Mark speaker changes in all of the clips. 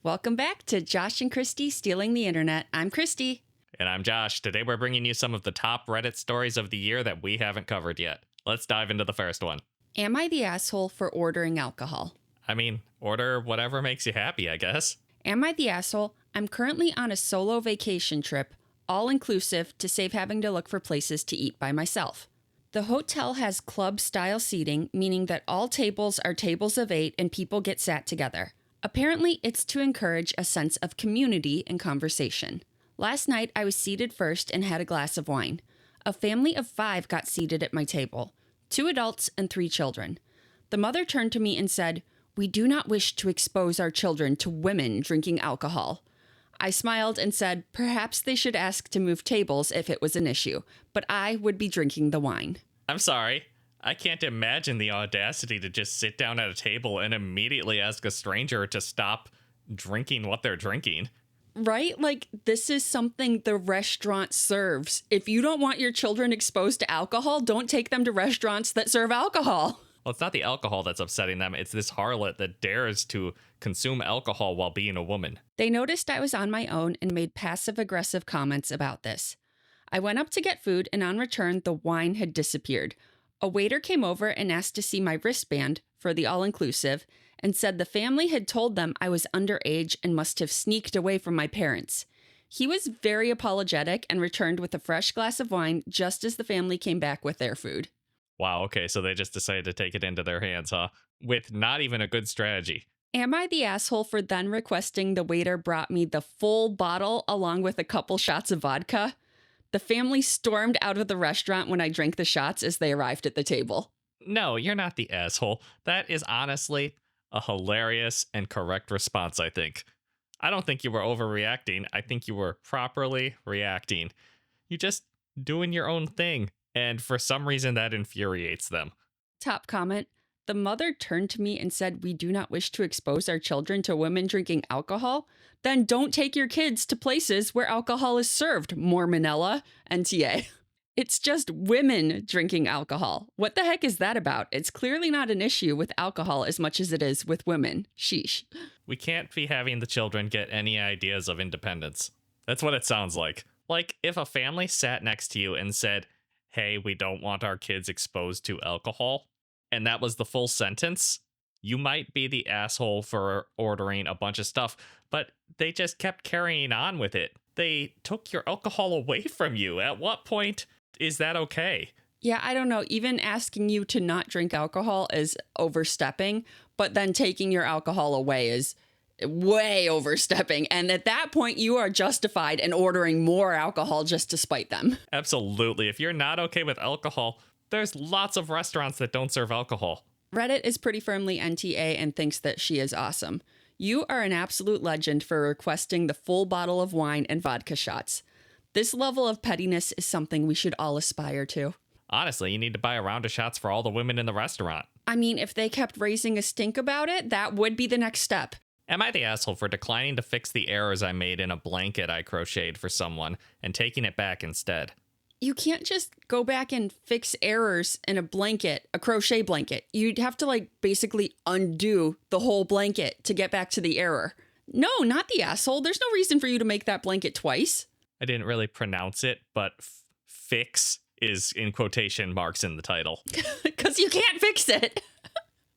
Speaker 1: Welcome back to Josh and Kristie Stealing the Internet. I'm Kristie.
Speaker 2: And I'm Josh. Today we're bringing you some of the top Reddit stories of the year that we haven't covered yet. Let's dive into the first one.
Speaker 1: Am I the asshole for ordering alcohol?
Speaker 2: I mean, order whatever makes you happy, I guess.
Speaker 1: Am I the asshole? I'm currently on a solo vacation trip, all inclusive, to save having to look for places to eat by myself. The hotel has club-style seating, meaning that all tables are tables of 8 and people get sat together. Apparently, it's to encourage a sense of community and conversation. Last night, I was seated first and had a glass of wine. A family of 5 got seated at my table, 2 adults and 3 children. The mother turned to me and said, "We do not wish to expose our children to women drinking alcohol." I smiled and said, perhaps they should ask to move tables if it was an issue, but I would be drinking the wine.
Speaker 2: I'm sorry. I can't imagine the audacity to just sit down at a table and immediately ask a stranger to stop drinking what they're drinking.
Speaker 1: Right? Like, this is something the restaurant serves. If you don't want your children exposed to alcohol, don't take them to restaurants that serve alcohol.
Speaker 2: Well, it's not the alcohol that's upsetting them. It's this harlot that dares to consume alcohol while being a woman.
Speaker 1: They noticed I was on my own and made passive-aggressive comments about this. I went up to get food, and on return, the wine had disappeared. A waiter came over and asked to see my wristband for the all-inclusive and said the family had told them I was underage and must have sneaked away from my parents. He was very apologetic and returned with a fresh glass of wine just as the family came back with their food.
Speaker 2: Wow, okay, so they just decided to take it into their hands, huh? With not even a good strategy.
Speaker 1: Am I the asshole for then requesting the waiter brought me the full bottle along with a couple shots of vodka? The family stormed out of the restaurant when I drank the shots as they arrived at the table.
Speaker 2: No, you're not the asshole. That is honestly a hilarious and correct response, I think. I don't think you were overreacting. I think you were properly reacting. You just doing your own thing. And for some reason, that infuriates them.
Speaker 1: Top comment. The mother turned to me and said, "We do not wish to expose our children to women drinking alcohol. Then don't take your kids to places where alcohol is served, Mormonella, NTA." It's just women drinking alcohol. What the heck is that about? It's clearly not an issue with alcohol as much as it is with women. Sheesh.
Speaker 2: We can't be having the children get any ideas of independence. That's what it sounds like. Like if a family sat next to you and said, "Hey, we don't want our kids exposed to alcohol," and that was the full sentence, you might be the asshole for ordering a bunch of stuff, but they just kept carrying on with it. They took your alcohol away from you. At what point is that okay?
Speaker 1: Yeah, I don't know. Even asking you to not drink alcohol is overstepping, but then taking your alcohol away is way overstepping. And at that point, you are justified in ordering more alcohol just to spite them.
Speaker 2: Absolutely. If you're not okay with alcohol, there's lots of restaurants that don't serve alcohol.
Speaker 1: Reddit is pretty firmly NTA and thinks that she is awesome. You are an absolute legend for requesting the full bottle of wine and vodka shots. This level of pettiness is something we should all aspire to.
Speaker 2: Honestly, you need to buy a round of shots for all the women in the restaurant.
Speaker 1: I mean, if they kept raising a stink about it, that would be the next step.
Speaker 2: Am I the asshole for declining to fix the errors I made in a blanket I crocheted for someone and taking it back instead?
Speaker 1: You can't just go back and fix errors in a blanket, a crochet blanket. You'd have to basically undo the whole blanket to get back to the error. No, not the asshole. There's no reason for you to make that blanket twice.
Speaker 2: I didn't really pronounce it, but fix is in quotation marks in the title.
Speaker 1: Because you can't fix it.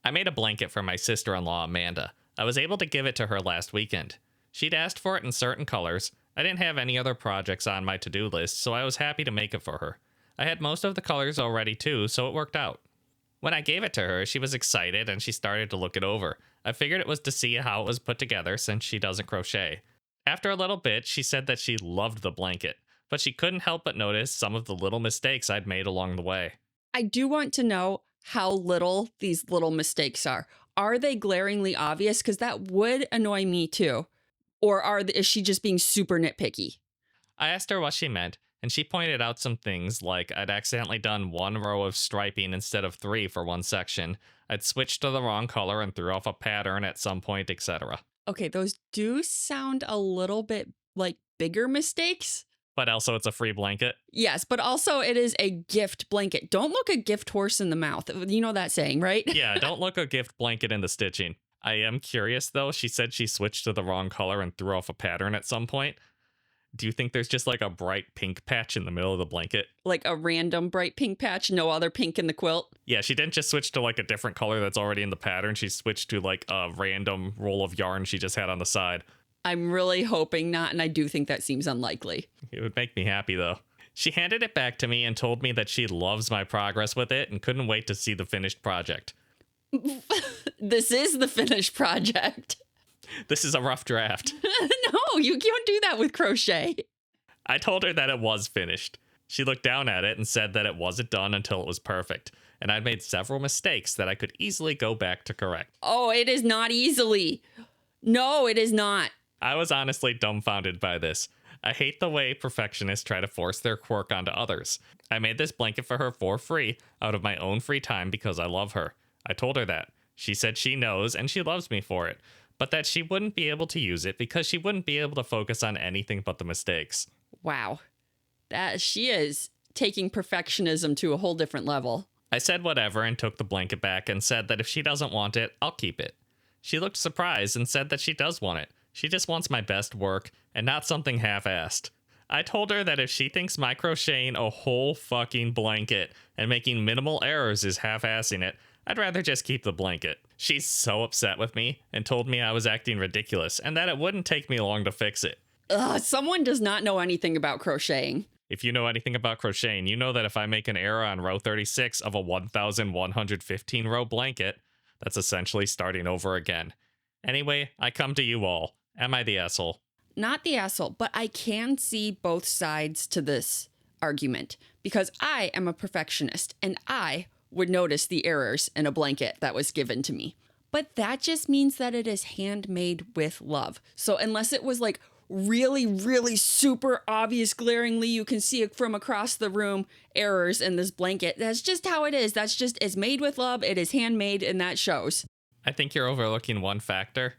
Speaker 2: I made a blanket for my sister-in-law, Amanda. I was able to give it to her last weekend. She'd asked for it in certain colors. I didn't have any other projects on my to-do list, so I was happy to make it for her. I had most of the colors already too, so it worked out. When I gave it to her, she was excited and she started to look it over. I figured it was to see how it was put together since she doesn't crochet. After a little bit, she said that she loved the blanket, but she couldn't help but notice some of the little mistakes I'd made along the way.
Speaker 1: I do want to know how little these little mistakes are. Are they glaringly obvious? Because that would annoy me too. Or is she just being super nitpicky?
Speaker 2: I asked her what she meant, and she pointed out some things like I'd accidentally done 1 row of striping instead of 3 for one section. I'd switched to the wrong color and threw off a pattern at some point, etc.
Speaker 1: Okay, those do sound a little bit like bigger mistakes.
Speaker 2: But also it's a free blanket.
Speaker 1: Yes, but also it is a gift blanket. Don't look a gift horse in the mouth. You know that saying, right?
Speaker 2: Yeah, don't look a gift blanket in the stitching. I am curious, though. She said she switched to the wrong color and threw off a pattern at some point. Do you think there's just like a bright pink patch in the middle of the blanket?
Speaker 1: Like a random bright pink patch, no other pink in the quilt?
Speaker 2: Yeah, she didn't just switch to like a different color that's already in the pattern. She switched to like a random roll of yarn she just had on the side.
Speaker 1: I'm really hoping not, and I do think that seems unlikely.
Speaker 2: It would make me happy, though. She handed it back to me and told me that she loves my progress with it and couldn't wait to see the finished project.
Speaker 1: This is the finished project.
Speaker 2: This is a rough draft.
Speaker 1: No, you can't do that with crochet.
Speaker 2: I told her that it was finished. She looked down at it and said that it wasn't done until it was perfect, and I'd made several mistakes that I could easily go back to correct.
Speaker 1: Oh, it is not easily. No, it is not.
Speaker 2: I was honestly dumbfounded by this. I hate the way perfectionists try to force their quirk onto others. I made this blanket for her for free out of my own free time because I love her. I told her that. She said she knows and she loves me for it, but that she wouldn't be able to use it because she wouldn't be able to focus on anything but the mistakes.
Speaker 1: Wow. That she is taking perfectionism to a whole different level.
Speaker 2: I said whatever and took the blanket back and said that if she doesn't want it, I'll keep it. She looked surprised and said that she does want it. She just wants my best work and not something half-assed. I told her that if she thinks my crocheting a whole fucking blanket and making minimal errors is half-assing it, I'd rather just keep the blanket. She's so upset with me and told me I was acting ridiculous and that it wouldn't take me long to fix it.
Speaker 1: Ugh, someone does not know anything about crocheting.
Speaker 2: If you know anything about crocheting, you know that if I make an error on row 36 of a 1,115 row blanket, that's essentially starting over again. Anyway, I come to you all. Am I the asshole?
Speaker 1: Not the asshole, but I can see both sides to this argument because I am a perfectionist and I would notice the errors in a blanket that was given to me. But that just means that it is handmade with love. So unless it was like really, really super obvious, glaringly, you can see it from across the room, errors in this blanket, that's just how it is. That's just, it's made with love. It is handmade and that shows.
Speaker 2: I think you're overlooking one factor,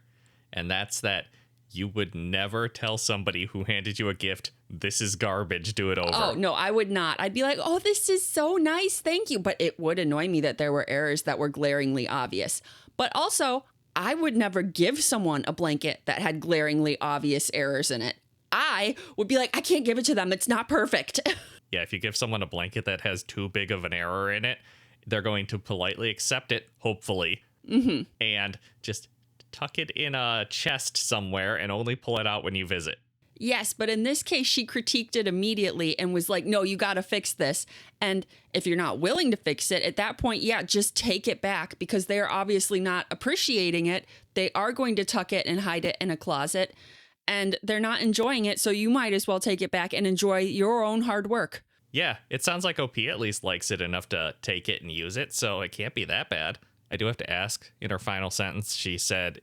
Speaker 2: and that's that you would never tell somebody who handed you a gift, this is garbage, do it over.
Speaker 1: Oh, no, I would not. I'd be like, oh, this is so nice. Thank you. But it would annoy me that there were errors that were glaringly obvious. But also, I would never give someone a blanket that had glaringly obvious errors in it. I would be like, I can't give it to them. It's not perfect.
Speaker 2: Yeah, if you give someone a blanket that has too big of an error in it, they're going to politely accept it, hopefully, and just tuck it in a chest somewhere and only pull it out when you visit.
Speaker 1: Yes, but in this case, she critiqued it immediately and was like, no, you got to fix this. And if you're not willing to fix it, at that point, yeah, just take it back because they're obviously not appreciating it. They are going to tuck it and hide it in a closet and they're not enjoying it. So you might as well take it back and enjoy your own hard work.
Speaker 2: Yeah, it sounds like OP at least likes it enough to take it and use it, so it can't be that bad. I do have to ask, in her final sentence, she said,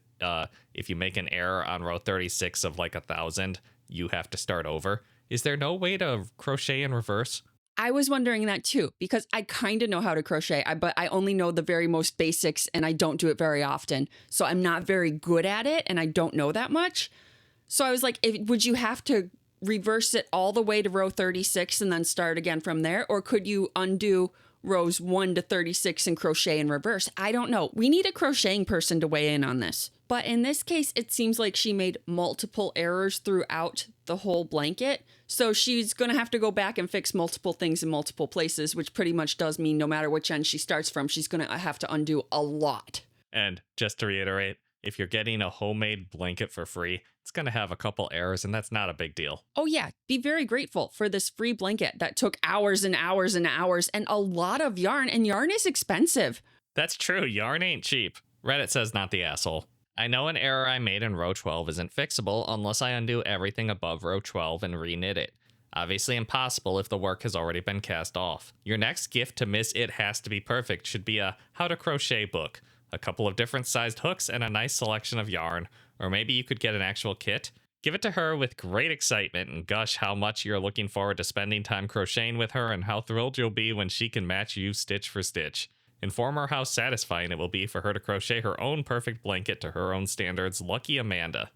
Speaker 2: if you make an error on row 36 of like 1,000, you have to start over. Is there no way to crochet in reverse?
Speaker 1: I was wondering that too, because I kind of know how to crochet, but I only know the very most basics and I don't do it very often. So I'm not very good at it and I don't know that much. So I was like, would you have to reverse it all the way to row 36 and then start again from there? Or could you undo rows 1 to 36 and crochet in reverse? I don't know. We need a crocheting person to weigh in on this. But in this case, it seems like she made multiple errors throughout the whole blanket. So she's going to have to go back and fix multiple things in multiple places, which pretty much does mean no matter which end she starts from, she's going to have to undo a lot.
Speaker 2: And just to reiterate, if you're getting a homemade blanket for free, it's going to have a couple errors, and that's not a big deal.
Speaker 1: Oh yeah, be very grateful for this free blanket that took hours and hours and hours and a lot of yarn, and yarn is expensive.
Speaker 2: That's true, yarn ain't cheap. Reddit says not the asshole. I know an error I made in row 12 isn't fixable unless I undo everything above row 12 and reknit it. Obviously impossible if the work has already been cast off. Your next gift to Miss It Has to Be Perfect should be a how to crochet book, a couple of different sized hooks, and a nice selection of yarn. Or maybe you could get an actual kit. Give it to her with great excitement and gush how much you're looking forward to spending time crocheting with her and how thrilled you'll be when she can match you stitch for stitch. Inform her how satisfying it will be for her to crochet her own perfect blanket to her own standards. Lucky Amanda.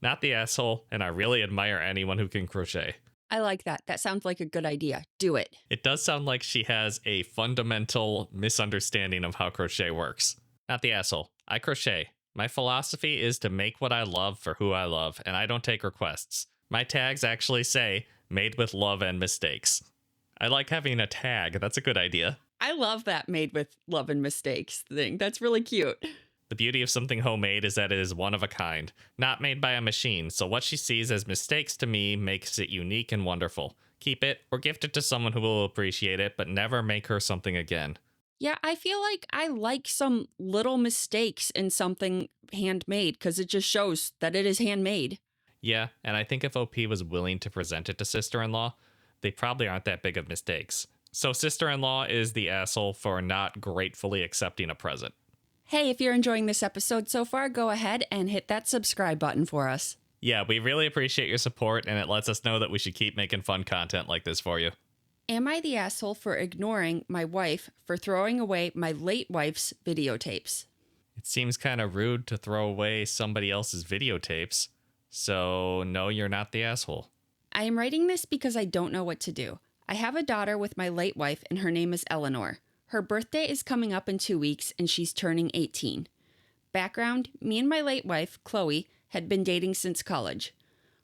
Speaker 2: Not the asshole, and I really admire anyone who can crochet.
Speaker 1: I like that. That sounds like a good idea. Do it.
Speaker 2: It does sound like she has a fundamental misunderstanding of how crochet works. Not the asshole. I crochet. My philosophy is to make what I love for who I love, and I don't take requests. My tags actually say, made with love and mistakes. I like having a tag. That's a good idea.
Speaker 1: I love that made with love and mistakes thing. That's really cute.
Speaker 2: The beauty of something homemade is that it is one of a kind, not made by a machine, so what she sees as mistakes to me makes it unique and wonderful. Keep it or gift it to someone who will appreciate it, but never make her something again.
Speaker 1: Yeah, I feel like I like some little mistakes in something handmade because it just shows that it is handmade.
Speaker 2: Yeah, and I think if OP was willing to present it to sister-in-law, they probably aren't that big of mistakes. So sister-in-law is the asshole for not gratefully accepting a present.
Speaker 1: Hey, if you're enjoying this episode so far, go ahead and hit that subscribe button for us.
Speaker 2: Yeah, we really appreciate your support, and it lets us know that we should keep making fun content like this for you.
Speaker 1: Am I the asshole for ignoring my wife for throwing away my late wife's videotapes?
Speaker 2: It seems kind of rude to throw away somebody else's videotapes, so no, you're not the asshole.
Speaker 1: I am writing this because I don't know what to do. I have a daughter with my late wife, and her name is Eleanor. Her birthday is coming up in 2 weeks, and she's turning 18. Background, me and my late wife, Chloe, had been dating since college.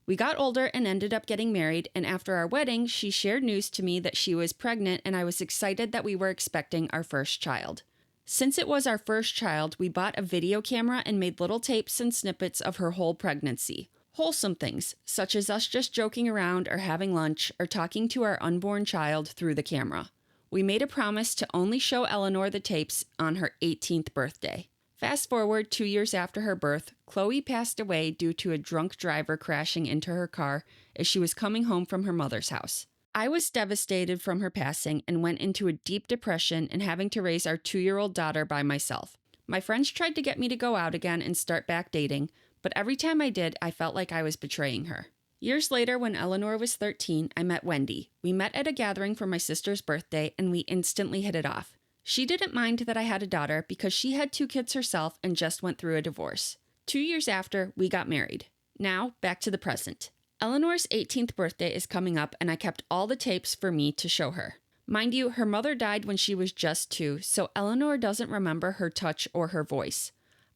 Speaker 1: We got older and ended up getting married, and after our wedding, she shared news to me that she was pregnant, and I was excited that we were expecting our first child. Since it was our first child, we bought a video camera and made little tapes and snippets of her whole pregnancy. Wholesome things, such as us just joking around or having lunch or talking to our unborn child through the camera. We made a promise to only show Eleanor the tapes on her 18th birthday. Fast forward 2 years after her birth, Chloe passed away due to a drunk driver crashing into her car as she was coming home from her mother's house. I was devastated from her passing and went into a deep depression and having to raise our 2-year-old daughter by myself. My friends tried to get me to go out again and start back dating, but every time I did, I felt like I was betraying her. Years later, when Eleanor was 13, I met Wendy. We met at a gathering for my sister's birthday, and we instantly hit it off. She didn't mind that I had a daughter because she had 2 kids herself and just went through a divorce. 2 years after, we got married. Now, back to the present. Eleanor's 18th birthday is coming up, and I kept all the tapes for me to show her. Mind you, her mother died when she was just 2, so Eleanor doesn't remember her touch or her voice.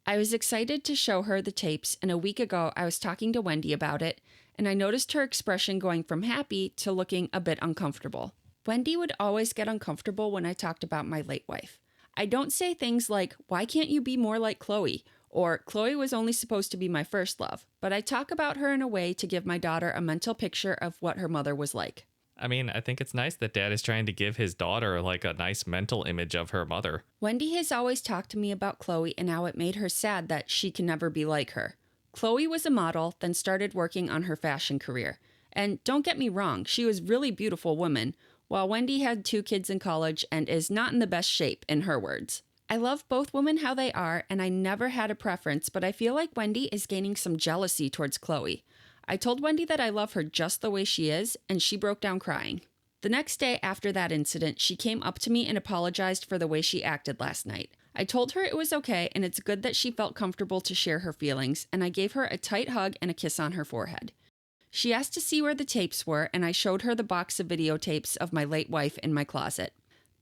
Speaker 1: I was excited to show her the tapes, and a week ago I was talking to Wendy about it, and I noticed her expression going from happy to looking a bit uncomfortable. Wendy would always get uncomfortable when I talked about my late wife. I don't say things like, "Why can't you be more like Chloe?" or "Chloe was only supposed to be my first love," but I talk about her in a way to give my daughter a mental picture of what her mother was like.
Speaker 2: I mean, I think it's nice that Dad is trying to give his daughter like a nice mental image of her mother.
Speaker 1: Wendy has always talked to me about Chloe and how it made her sad that she can never be like her. Chloe was a model, then started working on her fashion career. And don't get me wrong, she was a really beautiful woman, while Wendy had 2 kids in college and is not in the best shape, in her words. I love both women how they are, and I never had a preference, but I feel like Wendy is gaining some jealousy towards Chloe. I told Wendy that I love her just the way she is, and she broke down crying. The next day after that incident, she came up to me and apologized for the way she acted last night. I told her it was okay, and it's good that she felt comfortable to share her feelings, and I gave her a tight hug and a kiss on her forehead. She asked to see where the tapes were, and I showed her the box of videotapes of my late wife in my closet.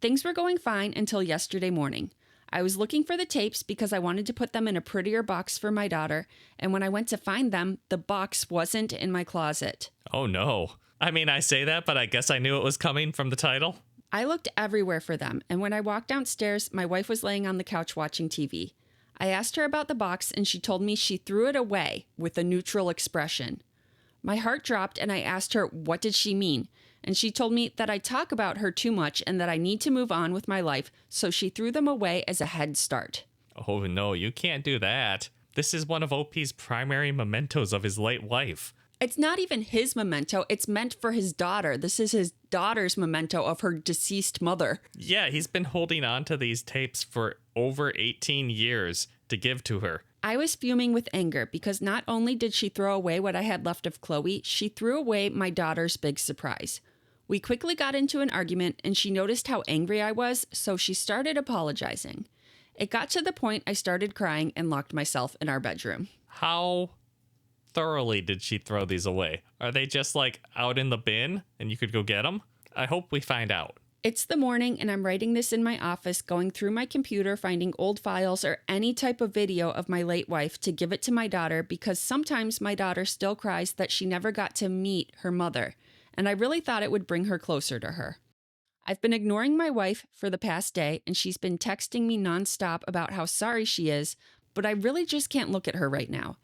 Speaker 1: Things were going fine until yesterday morning. I was looking for the tapes because I wanted to put them in a prettier box for my daughter, and when I went to find them, the box wasn't in my closet.
Speaker 2: Oh no. I mean, I say that, but I guess I knew it was coming from the title.
Speaker 1: I looked everywhere for them, and when I walked downstairs, my wife was laying on the couch watching TV. I asked her about the box, and she told me she threw it away with a neutral expression. My heart dropped, and I asked her what did she mean, and she told me that I talk about her too much and that I need to move on with my life, so she threw them away as a head start.
Speaker 2: Oh no, you can't do that. This is one of OP's primary mementos of his late wife.
Speaker 1: It's not even his memento, it's meant for his daughter. This is his daughter's memento of her deceased mother.
Speaker 2: Yeah, he's been holding on to these tapes for over 18 years to give to her.
Speaker 1: I was fuming with anger because not only did she throw away what I had left of Chloe, she threw away my daughter's big surprise. We quickly got into an argument and she noticed how angry I was, so she started apologizing. It got to the point I started crying and locked myself in our bedroom.
Speaker 2: How thoroughly did she throw these away? Are they just like out in the bin and you could go get them? I hope we find out.
Speaker 1: It's the morning and I'm writing this in my office, going through my computer, finding old files or any type of video of my late wife to give it to my daughter because sometimes my daughter still cries that she never got to meet her mother, and I really thought it would bring her closer to her. I've been ignoring my wife for the past day and she's been texting me nonstop about how sorry she is, but I really just can't look at her right now.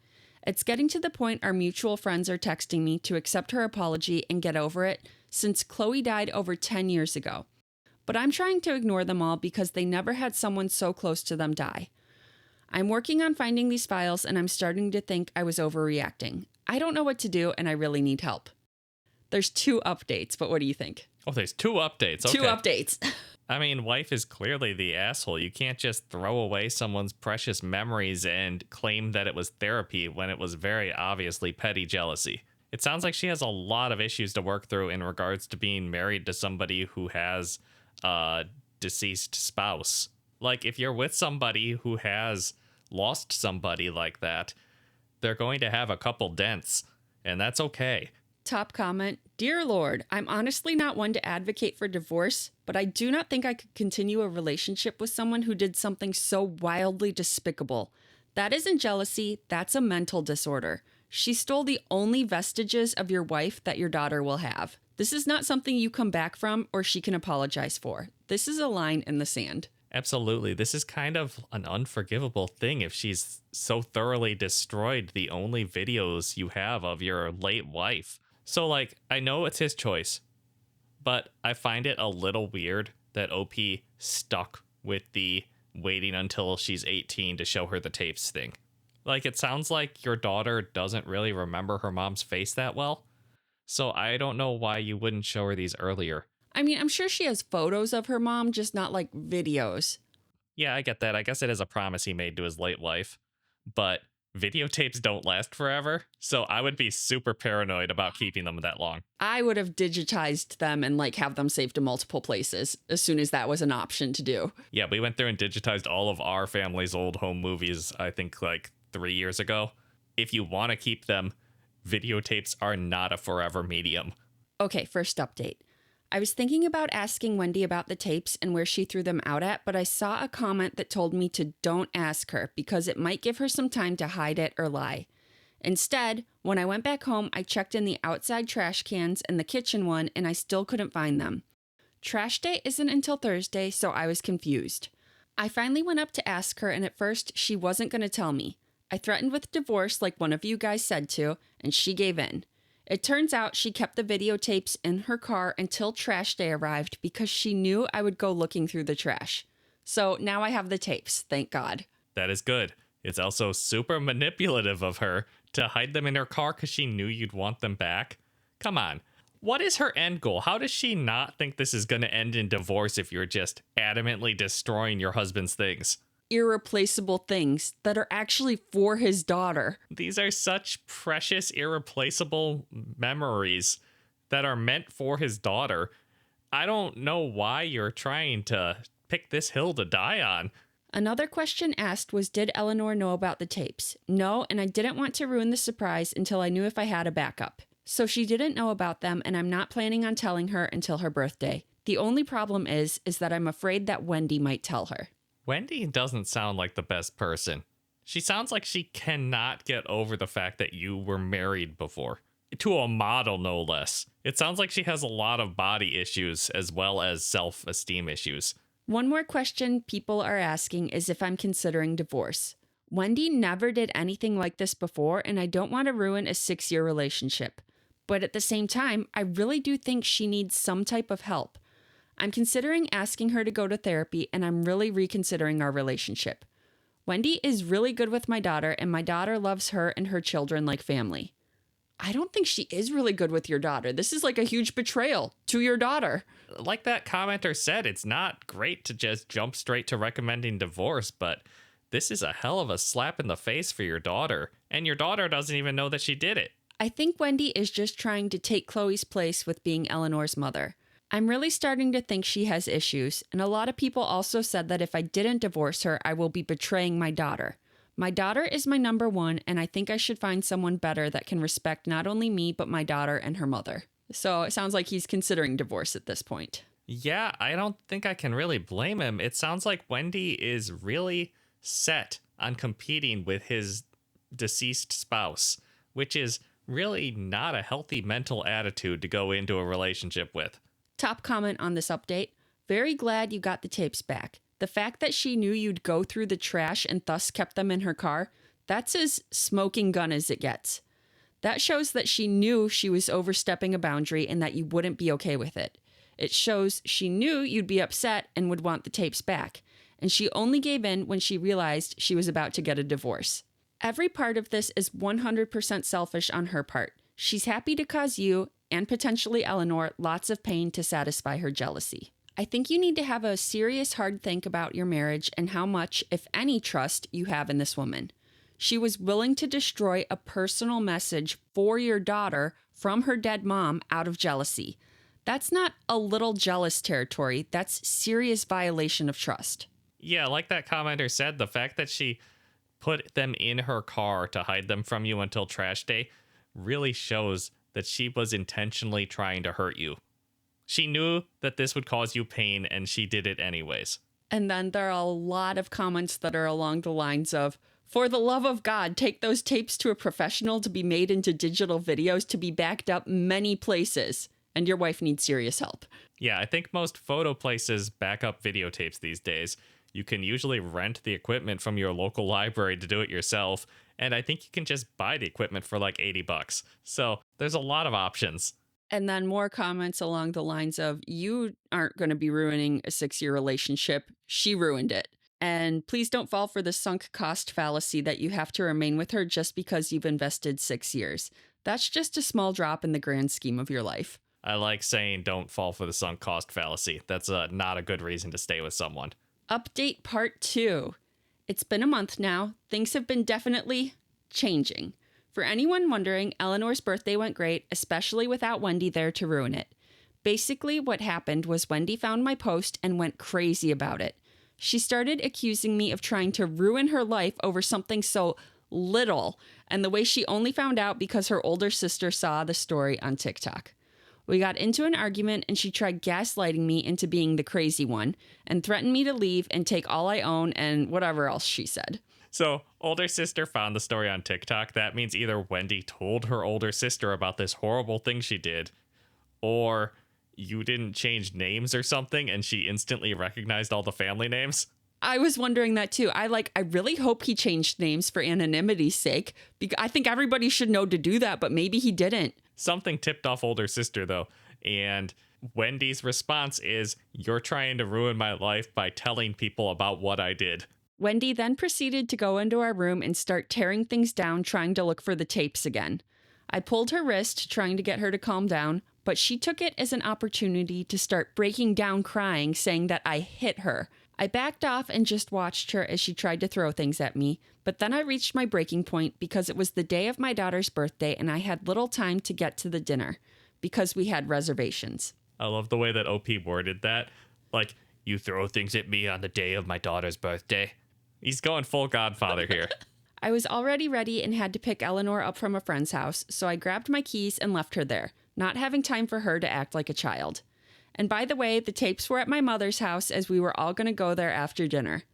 Speaker 1: It's getting to the point our mutual friends are texting me to accept her apology and get over it since Chloe died over 10 years ago. But I'm trying to ignore them all because they never had someone so close to them die. I'm working on finding these files and I'm starting to think I was overreacting. I don't know what to do and I really need help. There's 2 updates, but what do you think?
Speaker 2: Oh, there's 2 updates. Okay.
Speaker 1: 2 updates.
Speaker 2: I mean, wife is clearly the asshole. You can't just throw away someone's precious memories and claim that it was therapy when it was very obviously petty jealousy. It sounds like she has a lot of issues to work through in regards to being married to somebody who has a deceased spouse. Like, if you're with somebody who has lost somebody like that, they're going to have a couple dents, and that's okay.
Speaker 1: Top comment, Dear Lord, I'm honestly not one to advocate for divorce, but I do not think I could continue a relationship with someone who did something so wildly despicable. That isn't jealousy, that's a mental disorder. She stole the only vestiges of your wife that your daughter will have. This is not something you come back from or she can apologize for. This is a line in the sand.
Speaker 2: Absolutely. This is kind of an unforgivable thing if she's so thoroughly destroyed the only videos you have of your late wife. So, like, I know it's his choice, but I find it a little weird that OP stuck with the waiting until she's 18 to show her the tapes thing. Like, it sounds like your daughter doesn't really remember her mom's face that well. So I don't know why you wouldn't show her these earlier.
Speaker 1: I mean, I'm sure she has photos of her mom, just not like videos.
Speaker 2: Yeah, I get that. I guess it is a promise he made to his late wife. But videotapes don't last forever, so I would be super paranoid about keeping them that long.
Speaker 1: I would have digitized them and like have them saved to multiple places as soon as that was an option to do.
Speaker 2: Yeah, we went through and digitized all of our family's old home movies, I think like 3 years ago. If you want to keep them, videotapes are not a forever medium.
Speaker 1: Okay, first update. I was thinking about asking Wendy about the tapes and where she threw them out at, but I saw a comment that told me to don't ask her because it might give her some time to hide it or lie. Instead, when I went back home, I checked in the outside trash cans and the kitchen one and I still couldn't find them. Trash day isn't until Thursday, so I was confused. I finally went up to ask her and at first she wasn't going to tell me. I threatened with divorce like one of you guys said to, and she gave in. It turns out she kept the videotapes in her car until trash day arrived because she knew I would go looking through the trash. So now I have the tapes, thank God.
Speaker 2: That is good. It's also super manipulative of her to hide them in her car because she knew you'd want them back. Come on. What is her end goal? How does she not think this is going to end in divorce if you're just adamantly destroying your husband's things?
Speaker 1: Irreplaceable things that are actually for his daughter.
Speaker 2: These are such precious, irreplaceable memories that are meant for his daughter. I don't know why you're trying to pick this hill to die on.
Speaker 1: Another question asked was, did Eleanor know about the tapes? No, and I didn't want to ruin the surprise until I knew if I had a backup. So she didn't know about them, and I'm not planning on telling her until her birthday. The only problem is that I'm afraid that Wendy might tell her.
Speaker 2: Wendy doesn't sound like the best person. She sounds like she cannot get over the fact that you were married before. To a model, no less. It sounds like she has a lot of body issues as well as self-esteem issues.
Speaker 1: One more question people are asking is if I'm considering divorce. Wendy never did anything like this before, and I don't want to ruin a 6-year relationship. But at the same time, I really do think she needs some type of help. I'm considering asking her to go to therapy, and I'm really reconsidering our relationship. Wendy is really good with my daughter, and my daughter loves her and her children like family. I don't think she is really good with your daughter. This is like a huge betrayal to your daughter.
Speaker 2: Like that commenter said, it's not great to just jump straight to recommending divorce, but this is a hell of a slap in the face for your daughter, and your daughter doesn't even know that she did it.
Speaker 1: I think Wendy is just trying to take Chloe's place with being Eleanor's mother. I'm really starting to think she has issues, and a lot of people also said that if I didn't divorce her, I will be betraying my daughter. My daughter is my number one, and I think I should find someone better that can respect not only me, but my daughter and her mother. So it sounds like he's considering divorce at this point.
Speaker 2: Yeah, I don't think I can really blame him. It sounds like Wendy is really set on competing with his deceased spouse, which is really not a healthy mental attitude to go into a relationship with.
Speaker 1: Top comment on this update. Very glad you got the tapes back. The fact that she knew you'd go through the trash and thus kept them in her car, that's as smoking gun as it gets. That shows that she knew she was overstepping a boundary and that you wouldn't be okay with it. It shows she knew you'd be upset and would want the tapes back, and she only gave in when she realized she was about to get a divorce. Every part of this is 100% selfish on her part. She's happy to cause you, and potentially Eleanor, lots of pain to satisfy her jealousy. I think you need to have a serious hard think about your marriage and how much, if any, trust you have in this woman. She was willing to destroy a personal message for your daughter from her dead mom out of jealousy. That's not a little jealous territory. That's serious violation of trust.
Speaker 2: Yeah, like that commenter said, the fact that she put them in her car to hide them from you until trash day really shows that she was intentionally trying to hurt you. She knew that this would cause you pain, and she did it anyways.
Speaker 1: And then there are a lot of comments that are along the lines of, for the love of God, take those tapes to a professional to be made into digital videos to be backed up many places. And your wife needs serious help.
Speaker 2: Yeah, I think most photo places back up videotapes these days. You can usually rent the equipment from your local library to do it yourself, and I think you can just buy the equipment for like $80. So there's a lot of options.
Speaker 1: And then more comments along the lines of, you aren't going to be ruining a 6-year relationship. She ruined it. And please don't fall for the sunk cost fallacy that you have to remain with her just because you've invested 6 years. That's just a small drop in the grand scheme of your life.
Speaker 2: I like saying don't fall for the sunk cost fallacy. That's not a good reason to stay with someone.
Speaker 1: Update part 2. It's been a month now. Things have been definitely changing. For anyone wondering, Eleanor's birthday went great, especially without Wendy there to ruin it. Basically, what happened was Wendy found my post and went crazy about it. She started accusing me of trying to ruin her life over something so little, and the way she only found out because her older sister saw the story on TikTok. We got into an argument and she tried gaslighting me into being the crazy one and threatened me to leave and take all I own and whatever else she said.
Speaker 2: So, older sister found the story on TikTok. That means either Wendy told her older sister about this horrible thing she did, or you didn't change names or something and she instantly recognized all the family names.
Speaker 1: I was wondering that too. I really hope he changed names for anonymity's sake. I think everybody should know to do that, but maybe he didn't.
Speaker 2: Something tipped off older sister, though, and Wendy's response is, you're trying to ruin my life by telling people about what I did.
Speaker 1: Wendy then proceeded to go into our room and start tearing things down, trying to look for the tapes again. I pulled her wrist, trying to get her to calm down, but she took it as an opportunity to start breaking down crying, saying that I hit her. I backed off and just watched her as she tried to throw things at me, but then I reached my breaking point because it was the day of my daughter's birthday and I had little time to get to the dinner because we had reservations.
Speaker 2: I love the way that OP worded that. Like, you throw things at me on the day of my daughter's birthday. He's going full Godfather here.
Speaker 1: I was already ready and had to pick Eleanor up from a friend's house, so I grabbed my keys and left her there, not having time for her to act like a child. And by the way, the tapes were at my mother's house as we were all going to go there after dinner.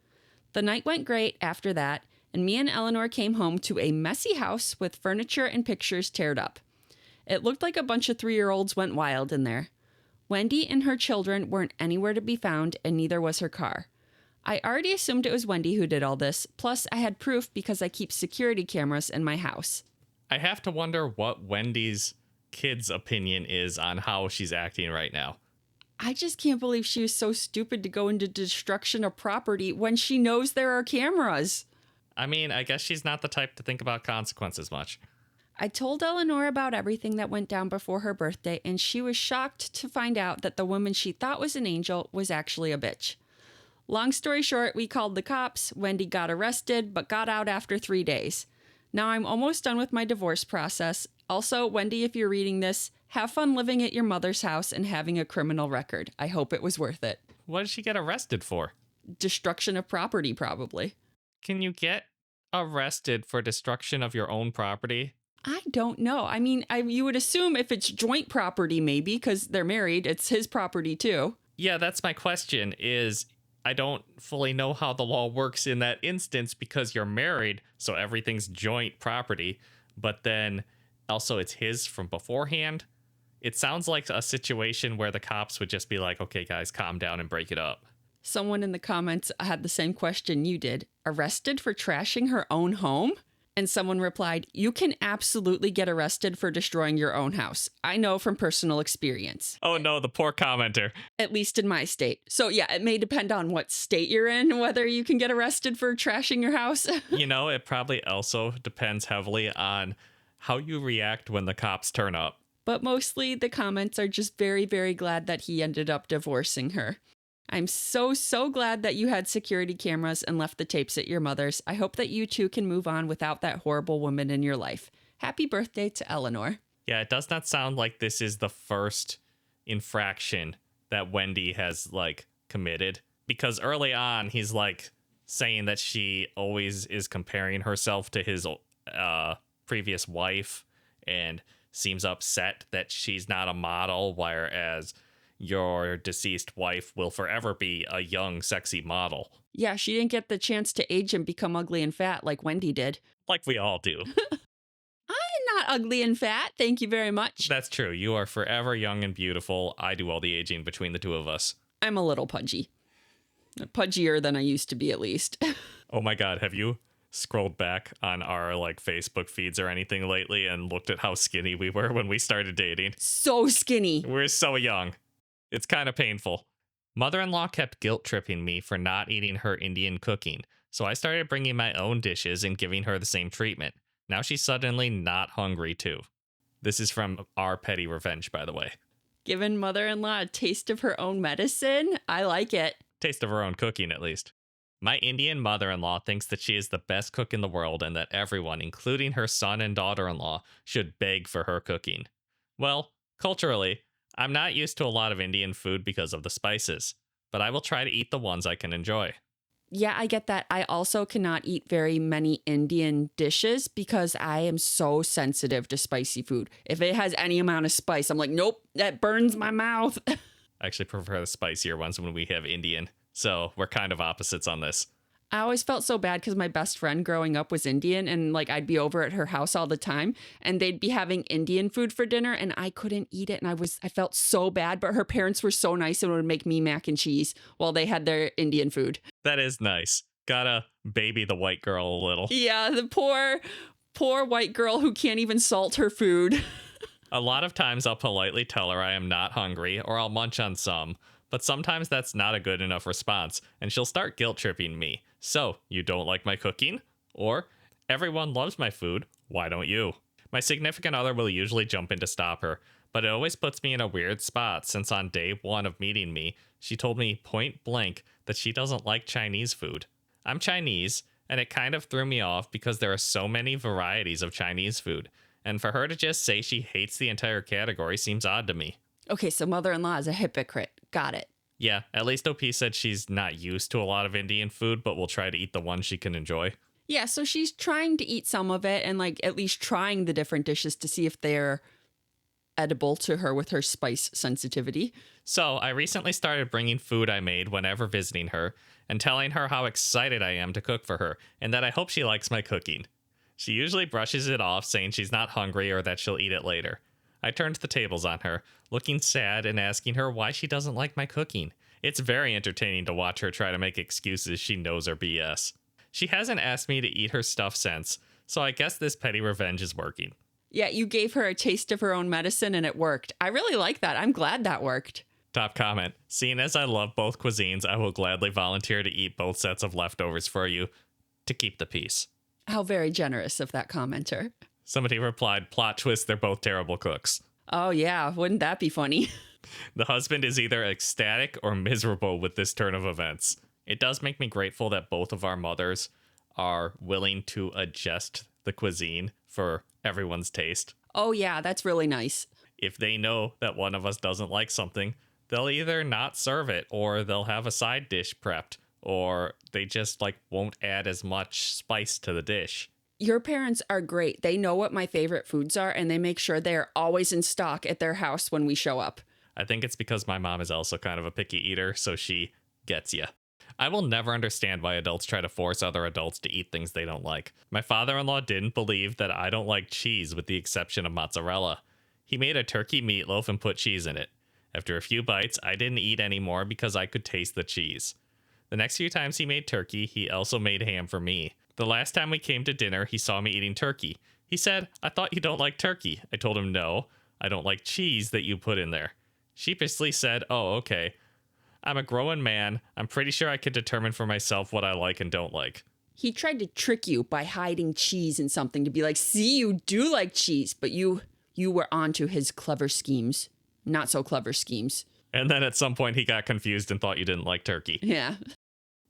Speaker 1: The night went great after that, and me and Eleanor came home to a messy house with furniture and pictures teared up. It looked like a bunch of 3-year-olds went wild in there. Wendy and her children weren't anywhere to be found, and neither was her car. I already assumed it was Wendy who did all this, plus I had proof because I keep security cameras in my house.
Speaker 2: I have to wonder what Wendy's kid's opinion is on how she's acting right now.
Speaker 1: I just can't believe she was so stupid to go into destruction of property when she knows there are cameras.
Speaker 2: I mean, I guess she's not the type to think about consequences much.
Speaker 1: I told Eleanor about everything that went down before her birthday, and she was shocked to find out that the woman she thought was an angel was actually a bitch. Long story short, we called the cops. Wendy got arrested, but got out after 3 days. Now I'm almost done with my divorce process. Also, Wendy, if you're reading this, have fun living at your mother's house and having a criminal record. I hope it was worth it.
Speaker 2: What did she get arrested for?
Speaker 1: Destruction of property, probably.
Speaker 2: Can you get arrested for destruction of your own property?
Speaker 1: I don't know. I mean, you would assume if it's joint property, maybe, because they're married, it's his property too.
Speaker 2: Yeah, that's my question is I don't fully know how the law works in that instance because you're married, so everything's joint property, but then also it's his from beforehand. It sounds like a situation where the cops would just be like, okay, guys, calm down and break it up.
Speaker 1: Someone in the comments had the same question you did. Arrested for trashing her own home? And someone replied, you can absolutely get arrested for destroying your own house. I know from personal experience.
Speaker 2: Oh no, the poor commenter.
Speaker 1: At least in my state. So yeah, it may depend on what state you're in, whether you can get arrested for trashing your house.
Speaker 2: You know, it probably also depends heavily on how you react when the cops turn up.
Speaker 1: But mostly the comments are just very, very glad that he ended up divorcing her. I'm so glad that you had security cameras and left the tapes at your mother's. I hope that you too can move on without that horrible woman in your life. Happy birthday to Eleanor.
Speaker 2: Yeah, it does not sound like this is the first infraction that Wendy has, committed. Because early on, he's, saying that she always is comparing herself to his previous wife and seems upset that she's not a model, whereas your deceased wife will forever be a young, sexy model.
Speaker 1: Yeah, she didn't get the chance to age and become ugly and fat like Wendy did.
Speaker 2: Like we all do.
Speaker 1: I'm not ugly and fat, thank you very much.
Speaker 2: That's true. You are forever young and beautiful. I do all the aging between the two of us.
Speaker 1: I'm a little pudgy. Pudgier than I used to be, at least.
Speaker 2: Oh my God, have you scrolled back on our Facebook feeds or anything lately and looked at how skinny we were when we started dating?
Speaker 1: So skinny.
Speaker 2: We're so young. It's kind of painful. Mother-in-law kept guilt-tripping me for not eating her Indian cooking, so I started bringing my own dishes and giving her the same treatment. Now she's suddenly not hungry, too. This is from Our Petty Revenge, by the way.
Speaker 1: Giving mother-in-law a taste of her own medicine? I like it.
Speaker 2: Taste of her own cooking, at least. My Indian mother-in-law thinks that she is the best cook in the world and that everyone, including her son and daughter-in-law, should beg for her cooking. Well, culturally, I'm not used to a lot of Indian food because of the spices, but I will try to eat the ones I can enjoy.
Speaker 1: Yeah, I get that. I also cannot eat very many Indian dishes because I am so sensitive to spicy food. If it has any amount of spice, I'm like, nope, that burns my mouth.
Speaker 2: I actually prefer the spicier ones when we have Indian, so we're kind of opposites on this.
Speaker 1: I always felt so bad because my best friend growing up was Indian and I'd be over at her house all the time and they'd be having Indian food for dinner and I couldn't eat it and I felt so bad, but her parents were so nice and would make me mac and cheese while they had their Indian food.
Speaker 2: That is nice. Gotta baby the white girl a little.
Speaker 1: Yeah, the poor white girl who can't even salt her food.
Speaker 2: A lot of times I'll politely tell her I am not hungry or I'll munch on some, but sometimes that's not a good enough response and she'll start guilt-tripping me. So, you don't like my cooking? Or, everyone loves my food, why don't you? My significant other will usually jump in to stop her, but it always puts me in a weird spot since on day one of meeting me, she told me point blank that she doesn't like Chinese food. I'm Chinese, and it kind of threw me off because there are so many varieties of Chinese food, and for her to just say she hates the entire category seems odd to me.
Speaker 1: Okay, so mother-in-law is a hypocrite. Got it.
Speaker 2: Yeah, at least OP said she's not used to a lot of Indian food, but will try to eat the ones she can enjoy.
Speaker 1: Yeah, so she's trying to eat some of it and at least trying the different dishes to see if they're edible to her with her spice sensitivity.
Speaker 2: So I recently started bringing food I made whenever visiting her and telling her how excited I am to cook for her and that I hope she likes my cooking. She usually brushes it off, saying she's not hungry or that she'll eat it later. I turned the tables on her, looking sad and asking her why she doesn't like my cooking. It's very entertaining to watch her try to make excuses she knows are BS. She hasn't asked me to eat her stuff since, so I guess this petty revenge is working.
Speaker 1: Yeah, you gave her a taste of her own medicine and it worked. I really like that. I'm glad that worked.
Speaker 2: Top comment. Seeing as I love both cuisines, I will gladly volunteer to eat both sets of leftovers for you to keep the peace.
Speaker 1: How very generous of that commenter.
Speaker 2: Somebody replied, plot twist, they're both terrible cooks.
Speaker 1: Oh yeah, wouldn't that be funny?
Speaker 2: The husband is either ecstatic or miserable with this turn of events. It does make me grateful that both of our mothers are willing to adjust the cuisine for everyone's taste.
Speaker 1: Oh yeah, that's really nice.
Speaker 2: If they know that one of us doesn't like something, they'll either not serve it or they'll have a side dish prepped or they just won't add as much spice to the dish.
Speaker 1: Your parents are great. They know what my favorite foods are and they make sure they're always in stock at their house when we show up.
Speaker 2: I think it's because my mom is also kind of a picky eater, so she gets you. I will never understand why adults try to force other adults to eat things they don't like. My father-in-law didn't believe that I don't like cheese with the exception of mozzarella. He made a turkey meatloaf and put cheese in it. After a few bites, I didn't eat anymore because I could taste the cheese. The next few times he made turkey, he also made ham for me. The last time we came to dinner, he saw me eating turkey. He said, "I thought you don't like turkey." I told him, "No, I don't like cheese that you put in there." Sheepishly said, "Oh, okay. I'm a grown man. I'm pretty sure I can determine for myself what I like and don't like."
Speaker 1: He tried to trick you by hiding cheese in something to be like, see, you do like cheese, but you were onto his clever schemes. Not so clever schemes.
Speaker 2: And then at some point he got confused and thought you didn't like turkey.
Speaker 1: Yeah.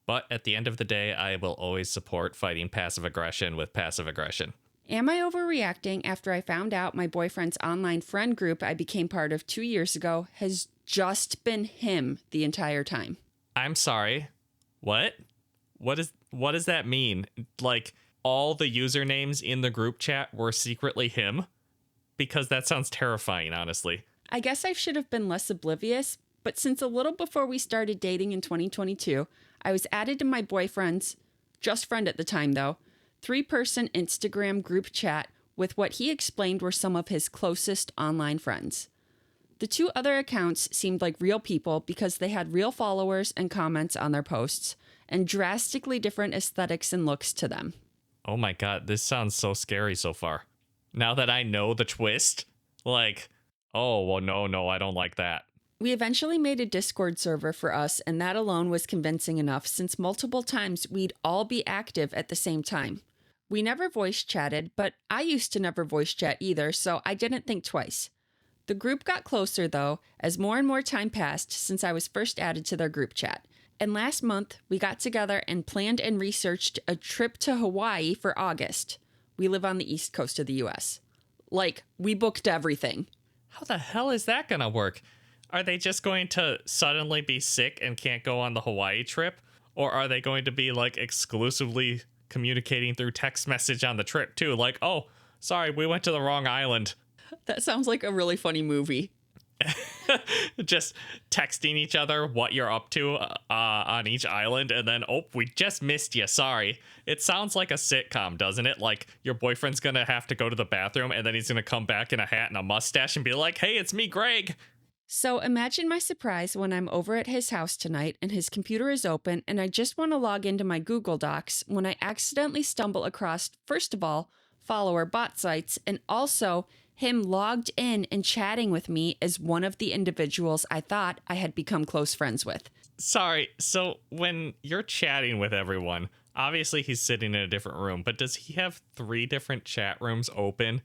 Speaker 2: But at the end of the day, I will always support fighting passive aggression with passive aggression.
Speaker 1: Am I overreacting after I found out my boyfriend's online friend group I became part of 2 years ago has just been him the entire time?
Speaker 2: I'm sorry. What? What does that mean? Like, all the usernames in the group chat were secretly him? Because that sounds terrifying, honestly.
Speaker 1: I guess I should have been less oblivious, but since a little before we started dating in 2022, I was added to my boyfriend's, just friend at the time though, 3-person Instagram group chat with what he explained were some of his closest online friends. The 2 other accounts seemed like real people because they had real followers and comments on their posts, and drastically different aesthetics and looks to them.
Speaker 2: Oh my god, this sounds so scary so far. Now that I know the twist, like, oh, well, no, I don't like that.
Speaker 1: We eventually made a Discord server for us, and that alone was convincing enough since multiple times we'd all be active at the same time. We never voice chatted, but I used to never voice chat either, so I didn't think twice. The group got closer, though, as more and more time passed since I was first added to their group chat. And last month, we got together and planned and researched a trip to Hawaii for August. We live on the east coast of the U.S. Like, we booked everything.
Speaker 2: How the hell is that gonna work? Are they just going to suddenly be sick and can't go on the Hawaii trip? Or are they going to be, like, exclusively communicating through text message on the trip, too? Like, oh, sorry, we went to the wrong island.
Speaker 1: That sounds like a really funny movie.
Speaker 2: Just texting each other what you're up to on each island, and then, oh, we just missed you, sorry. It sounds like a sitcom, doesn't it? Like, your boyfriend's gonna have to go to the bathroom, and then he's gonna come back in a hat and a mustache and be like, "Hey, it's me, Greg."
Speaker 1: So imagine my surprise when I'm over at his house tonight and his computer is open and I just want to log into my Google Docs when I accidentally stumble across, first of all, follower bot sites, and also him logged in and chatting with me as one of the individuals I thought I had become close friends with.
Speaker 2: Sorry, so when you're chatting with everyone, obviously he's sitting in a different room, but does he have 3 different chat rooms open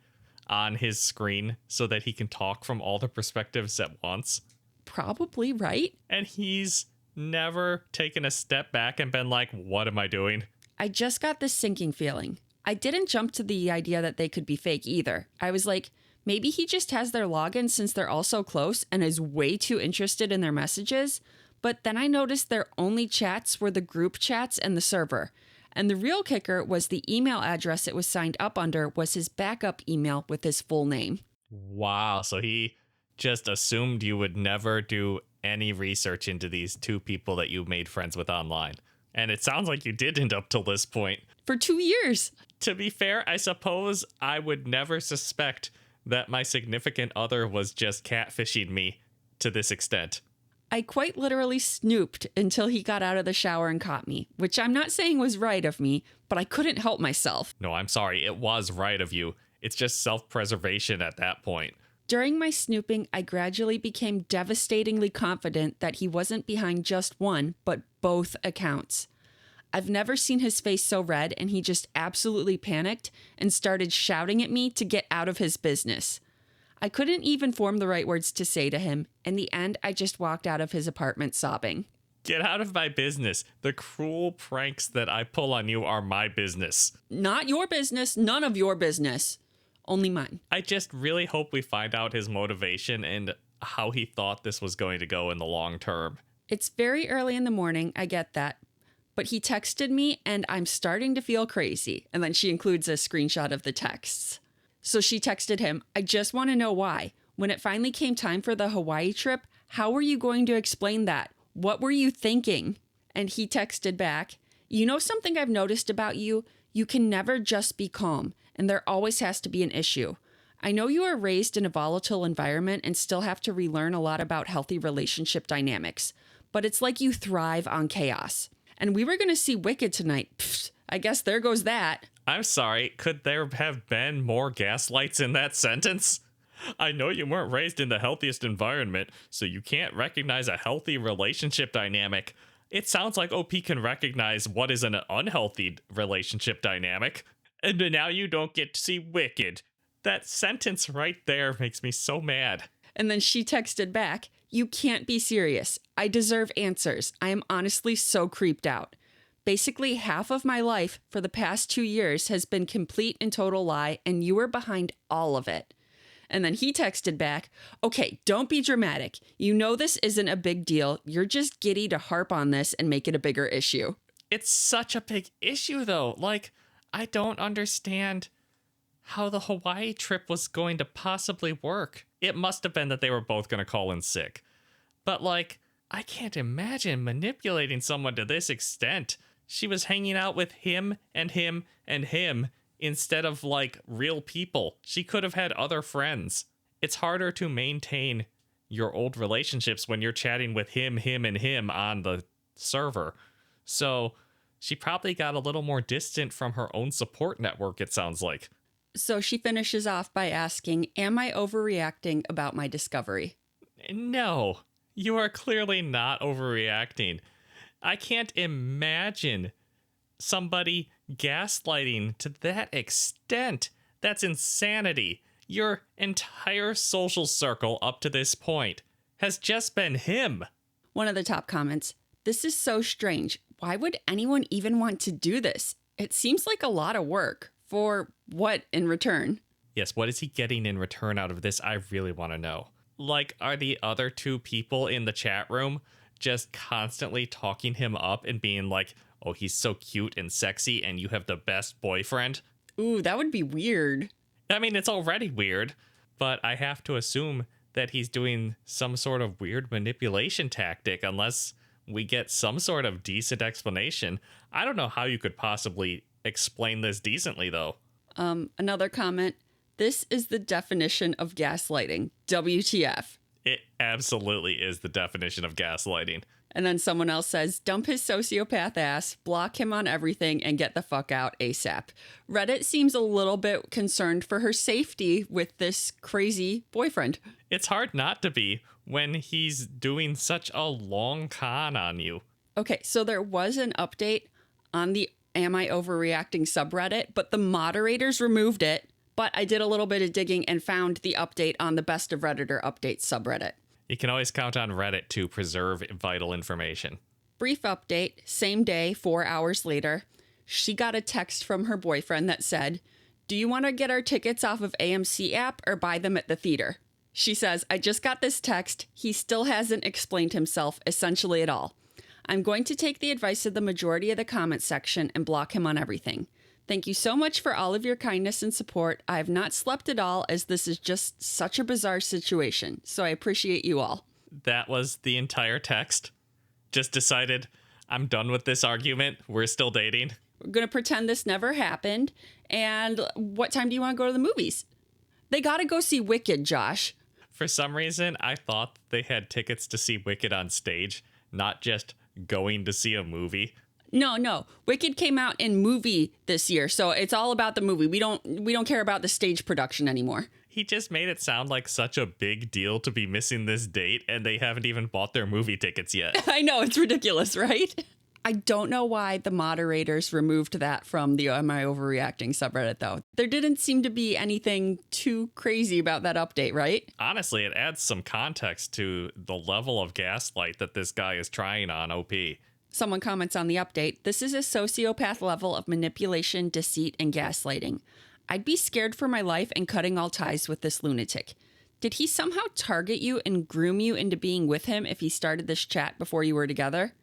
Speaker 2: on his screen so that he can talk from all the perspectives at once?
Speaker 1: Probably, right?
Speaker 2: And he's never taken a step back and been like, what am I doing?
Speaker 1: I just got this sinking feeling. I didn't jump to the idea that they could be fake either. I was like, maybe he just has their login since they're all so close and is way too interested in their messages. But then I noticed their only chats were the group chats and the server. And the real kicker was the email address it was signed up under was his backup email with his full name.
Speaker 2: Wow, so he just assumed you would never do any research into these 2 people that you made friends with online. And it sounds like you did end up to this point.
Speaker 1: For 2 years.
Speaker 2: To be fair, I suppose I would never suspect that my significant other was just catfishing me to this extent.
Speaker 1: I quite literally snooped until he got out of the shower and caught me, which I'm not saying was right of me, but I couldn't help myself.
Speaker 2: No, I'm sorry. It was right of you. It's just self-preservation at that point.
Speaker 1: During my snooping, I gradually became devastatingly confident that he wasn't behind just one, but both accounts. I've never seen his face so red, and he just absolutely panicked and started shouting at me to get out of his business. I couldn't even form the right words to say to him. In the end, I just walked out of his apartment sobbing.
Speaker 2: Get out of my business. The cruel pranks that I pull on you are my business.
Speaker 1: Not your business, none of your business. Only mine.
Speaker 2: I just really hope we find out his motivation and how he thought this was going to go in the long term.
Speaker 1: It's very early in the morning, I get that. But he texted me and I'm starting to feel crazy. And then she includes a screenshot of the texts. So she texted him, I just want to know why. When it finally came time for the Hawaii trip, How were you going to explain that? What were you thinking? And he texted back, you know something I've noticed about you? You can never just be calm, and there always has to be an issue. I know you are raised in a volatile environment and still have to relearn a lot about healthy relationship dynamics, but it's like you thrive on chaos. And we were going to see Wicked tonight. Pfft, I guess there goes that.
Speaker 2: I'm sorry, could there have been more gaslights in that sentence? I know you weren't raised in the healthiest environment, so you can't recognize a healthy relationship dynamic. It sounds like OP can recognize what is an unhealthy relationship dynamic. And now you don't get to see Wicked. That sentence right there makes me so mad.
Speaker 1: And then she texted back, you can't be serious. I deserve answers. I am honestly so creeped out. Basically, half of my life for the past 2 years has been complete and total lie, and you were behind all of it. And then he texted back, okay, don't be dramatic. You know this isn't a big deal. You're just giddy to harp on this and make it a bigger issue.
Speaker 2: It's such a big issue, though. Like, I don't understand how the Hawaii trip was going to possibly work. It must have been that they were both going to call in sick. But, like, I can't imagine manipulating someone to this extent. She was hanging out with him and him and him instead of, like, real people. She could have had other friends. It's harder to maintain your old relationships when you're chatting with him, and him on the server. So she probably got a little more distant from her own support network, it sounds like.
Speaker 1: So she finishes off by asking, am I overreacting about my discovery?
Speaker 2: No, you are clearly not overreacting. I can't imagine somebody gaslighting to that extent. That's insanity. Your entire social circle up to this point has just been him.
Speaker 1: One of the top comments, this is so strange. Why would anyone even want to do this? It seems like a lot of work. For what in return?
Speaker 2: Yes, what is he getting in return out of this? I really want to know. Like, are the other two people in the chat room just constantly talking him up and being like, oh, he's so cute and sexy and you have the best boyfriend?
Speaker 1: Ooh, that would be weird.
Speaker 2: I mean, it's already weird, but I have to assume that he's doing some sort of weird manipulation tactic unless we get some sort of decent explanation. I don't know how you could possibly explain this decently, though.
Speaker 1: Another comment. This is the definition of gaslighting. WTF.
Speaker 2: It absolutely is the definition of gaslighting.
Speaker 1: And then someone else says, dump his sociopath ass, block him on everything, and get the fuck out ASAP. Reddit seems a little bit concerned for her safety with this crazy boyfriend.
Speaker 2: It's hard not to be when he's doing such a long con on you.
Speaker 1: Okay, so there was an update on the Am I Overreacting subreddit, but the moderators removed it. But I did a little bit of digging and found the update on the Best of Redditor updates subreddit.
Speaker 2: You can always count on Reddit to preserve vital information.
Speaker 1: Brief update, same day, 4 hours later, she got a text from her boyfriend that said, do you want to get our tickets off of AMC app or buy them at the theater? She says, I just got this text. He still hasn't explained himself essentially at all. I'm going to take the advice of the majority of the comment section and block him on everything. Thank you so much for all of your kindness and support. I have not slept at all as this is just such a bizarre situation. So I appreciate you all.
Speaker 2: That was the entire text. Just decided, I'm done with this argument. We're still dating.
Speaker 1: We're going to pretend this never happened. And what time do you want to go to the movies? They got to go see Wicked, Josh.
Speaker 2: For some reason, I thought they had tickets to see Wicked on stage, not just going to see a movie.
Speaker 1: No. Wicked came out in movie this year, so it's all about the movie. We don't care about the stage production anymore.
Speaker 2: He just made it sound like such a big deal to be missing this date, and they haven't even bought their movie tickets yet.
Speaker 1: I know, it's ridiculous, right? I don't know why the moderators removed that from the Am I Overreacting subreddit, though. There didn't seem to be anything too crazy about that update, right?
Speaker 2: Honestly, it adds some context to the level of gaslight that this guy is trying on OP.
Speaker 1: Someone comments on the update, this is a sociopath level of manipulation, deceit, and gaslighting. I'd be scared for my life and cutting all ties with this lunatic. Did he somehow target you and groom you into being with him if he started this chat before you were together?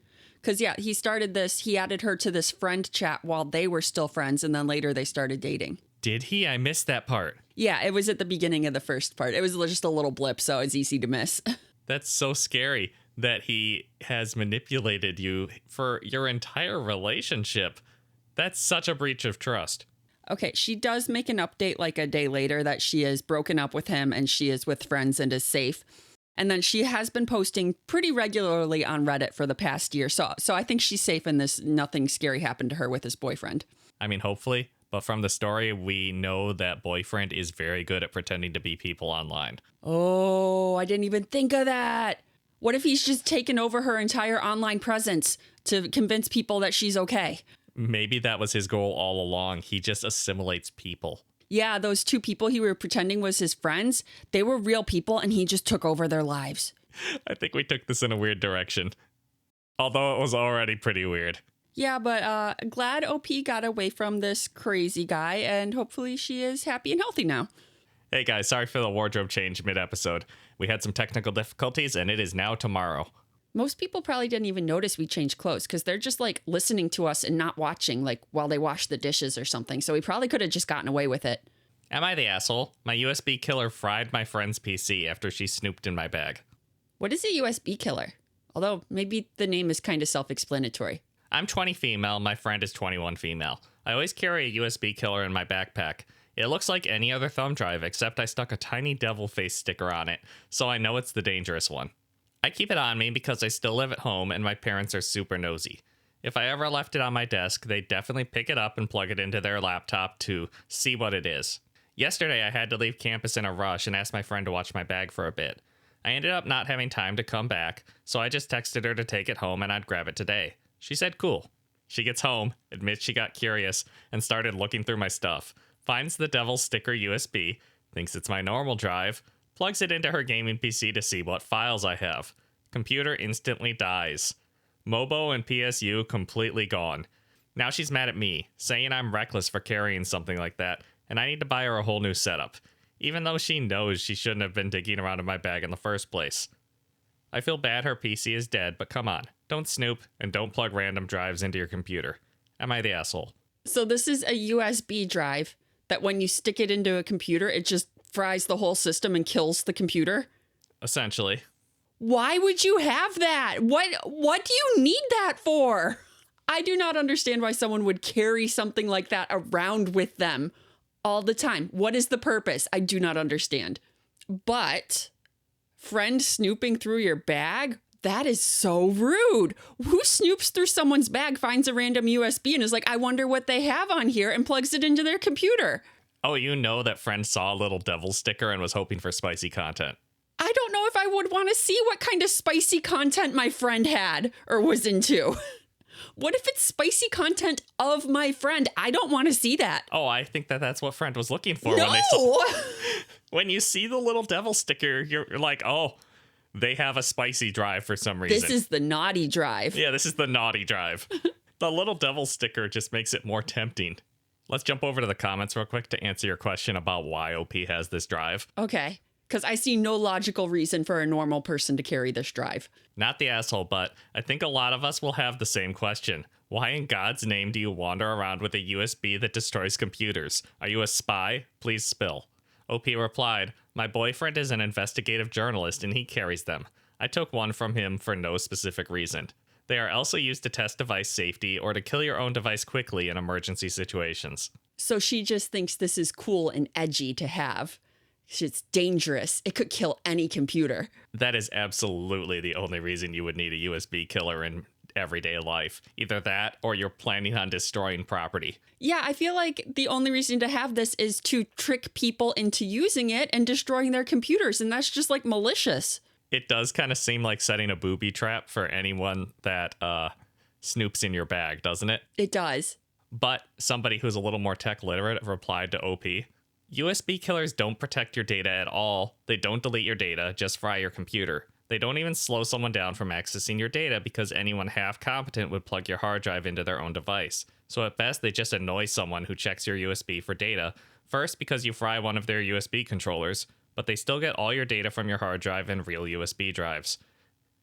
Speaker 1: Because, yeah, he added her to this friend chat while they were still friends, and then later they started dating.
Speaker 2: Did he? I missed that part.
Speaker 1: Yeah, it was at the beginning of the first part. It was just a little blip, so it's easy to miss.
Speaker 2: That's so scary that he has manipulated you for your entire relationship. That's such a breach of trust.
Speaker 1: Okay, she does make an update like a day later that she is broken up with him and she is with friends and is safe. And then she has been posting pretty regularly on Reddit for the past year. So I think she's safe in this. Nothing scary happened to her with his boyfriend.
Speaker 2: I mean, hopefully. But from the story, we know that boyfriend is very good at pretending to be people online.
Speaker 1: Oh, I didn't even think of that. What if he's just taken over her entire online presence to convince people that she's okay?
Speaker 2: Maybe that was his goal all along. He just assimilates people.
Speaker 1: Yeah, those two people he were pretending was his friends, they were real people and he just took over their lives.
Speaker 2: I think we took this in a weird direction. Although it was already pretty weird.
Speaker 1: Yeah, but glad OP got away from this crazy guy and hopefully she is happy and healthy now.
Speaker 2: Hey guys, sorry for the wardrobe change mid-episode. We had some technical difficulties and it is now tomorrow.
Speaker 1: Most people probably didn't even notice we changed clothes because they're just like listening to us and not watching like while they wash the dishes or something. So we probably could have just gotten away with it.
Speaker 2: Am I the asshole? My USB killer fried my friend's PC after she snooped in my bag.
Speaker 1: What is a USB killer? Although maybe the name is kind of self-explanatory.
Speaker 2: I'm 20 female, my friend is 21 female. I always carry a USB killer in my backpack. It looks like any other thumb drive except I stuck a tiny devil face sticker on it, so I know it's the dangerous one. I keep it on me because I still live at home and my parents are super nosy. If I ever left it on my desk, they'd definitely pick it up and plug it into their laptop to see what it is. Yesterday, I had to leave campus in a rush and asked my friend to watch my bag for a bit. I ended up not having time to come back, so I just texted her to take it home and I'd grab it today. She said cool. She gets home, admits she got curious, and started looking through my stuff. Finds the devil sticker USB, thinks it's my normal drive, plugs it into her gaming PC to see what files I have. Computer instantly dies. Mobo and PSU completely gone. Now she's mad at me, saying I'm reckless for carrying something like that, and I need to buy her a whole new setup, even though she knows she shouldn't have been digging around in my bag in the first place. I feel bad her PC is dead, but come on, don't snoop and don't plug random drives into your computer. Am I the asshole?
Speaker 1: So this is a USB drive that when you stick it into a computer, it just fries the whole system and kills the computer?
Speaker 2: Essentially.
Speaker 1: Why would you have that? What do you need that for? I do not understand why someone would carry something like that around with them all the time. What is the purpose? I do not understand. But friend snooping through your bag? That is so rude. Who snoops through someone's bag, finds a random USB and is like, I wonder what they have on here and plugs it into their computer?
Speaker 2: Oh, you know that friend saw a little devil sticker and was hoping for spicy content.
Speaker 1: I don't know if I would want to see what kind of spicy content my friend had or was into. What if it's spicy content of my friend? I don't want to see that.
Speaker 2: Oh, I think that's what friend was looking for.
Speaker 1: No!
Speaker 2: When you see the little devil sticker, you're like, oh, they have a spicy drive for some reason.
Speaker 1: This is the naughty drive.
Speaker 2: Yeah, this is the naughty drive. The little devil sticker just makes it more tempting. Let's jump over to the comments real quick to answer your question about why OP has this drive.
Speaker 1: Okay, because I see no logical reason for a normal person to carry this drive.
Speaker 2: Not the asshole, but I think a lot of us will have the same question. Why in God's name do you wander around with a USB that destroys computers? Are you a spy? Please spill. OP replied, my boyfriend is an investigative journalist and he carries them. I took one from him for no specific reason. They are also used to test device safety or to kill your own device quickly in emergency situations.
Speaker 1: So she just thinks this is cool and edgy to have. It's dangerous. It could kill any computer.
Speaker 2: That is absolutely the only reason you would need a USB killer in everyday life. Either that or you're planning on destroying property.
Speaker 1: Yeah, I feel like the only reason to have this is to trick people into using it and destroying their computers, and that's just like malicious.
Speaker 2: It does kind of seem like setting a booby trap for anyone that snoops in your bag, doesn't it?
Speaker 1: It does.
Speaker 2: But somebody who's a little more tech literate replied to OP, USB killers don't protect your data at all. They don't delete your data, just fry your computer. They don't even slow someone down from accessing your data because anyone half competent would plug your hard drive into their own device. So at best, they just annoy someone who checks your USB for data. First, because you fry one of their USB controllers, but they still get all your data from your hard drive and real USB drives.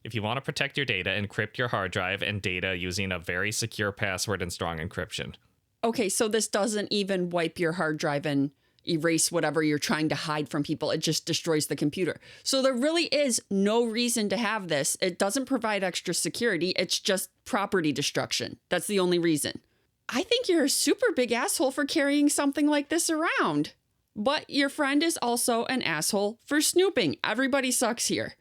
Speaker 2: If you want to protect your data, encrypt your hard drive and data using a very secure password and strong encryption.
Speaker 1: Okay, so this doesn't even wipe your hard drive and erase whatever you're trying to hide from people. It just destroys the computer. So there really is no reason to have this. It doesn't provide extra security. It's just property destruction. That's the only reason. I think you're a super big asshole for carrying something like this around. But your friend is also an asshole for snooping. Everybody sucks here.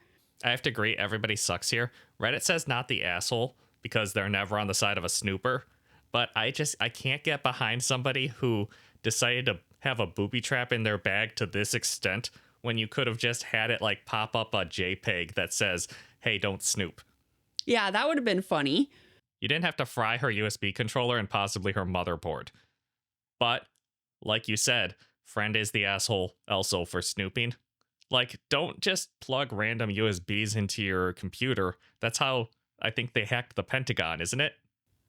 Speaker 2: I have to agree, everybody sucks here. Reddit says not the asshole because they're never on the side of a snooper. But I can't get behind somebody who decided to have a booby trap in their bag to this extent when you could have just had it like pop up a JPEG that says, hey, don't snoop.
Speaker 1: Yeah, that would have been funny.
Speaker 2: You didn't have to fry her USB controller and possibly her motherboard. But, like you said, friend is the asshole also for snooping. Like, don't just plug random USBs into your computer. That's how I think they hacked the Pentagon, isn't it?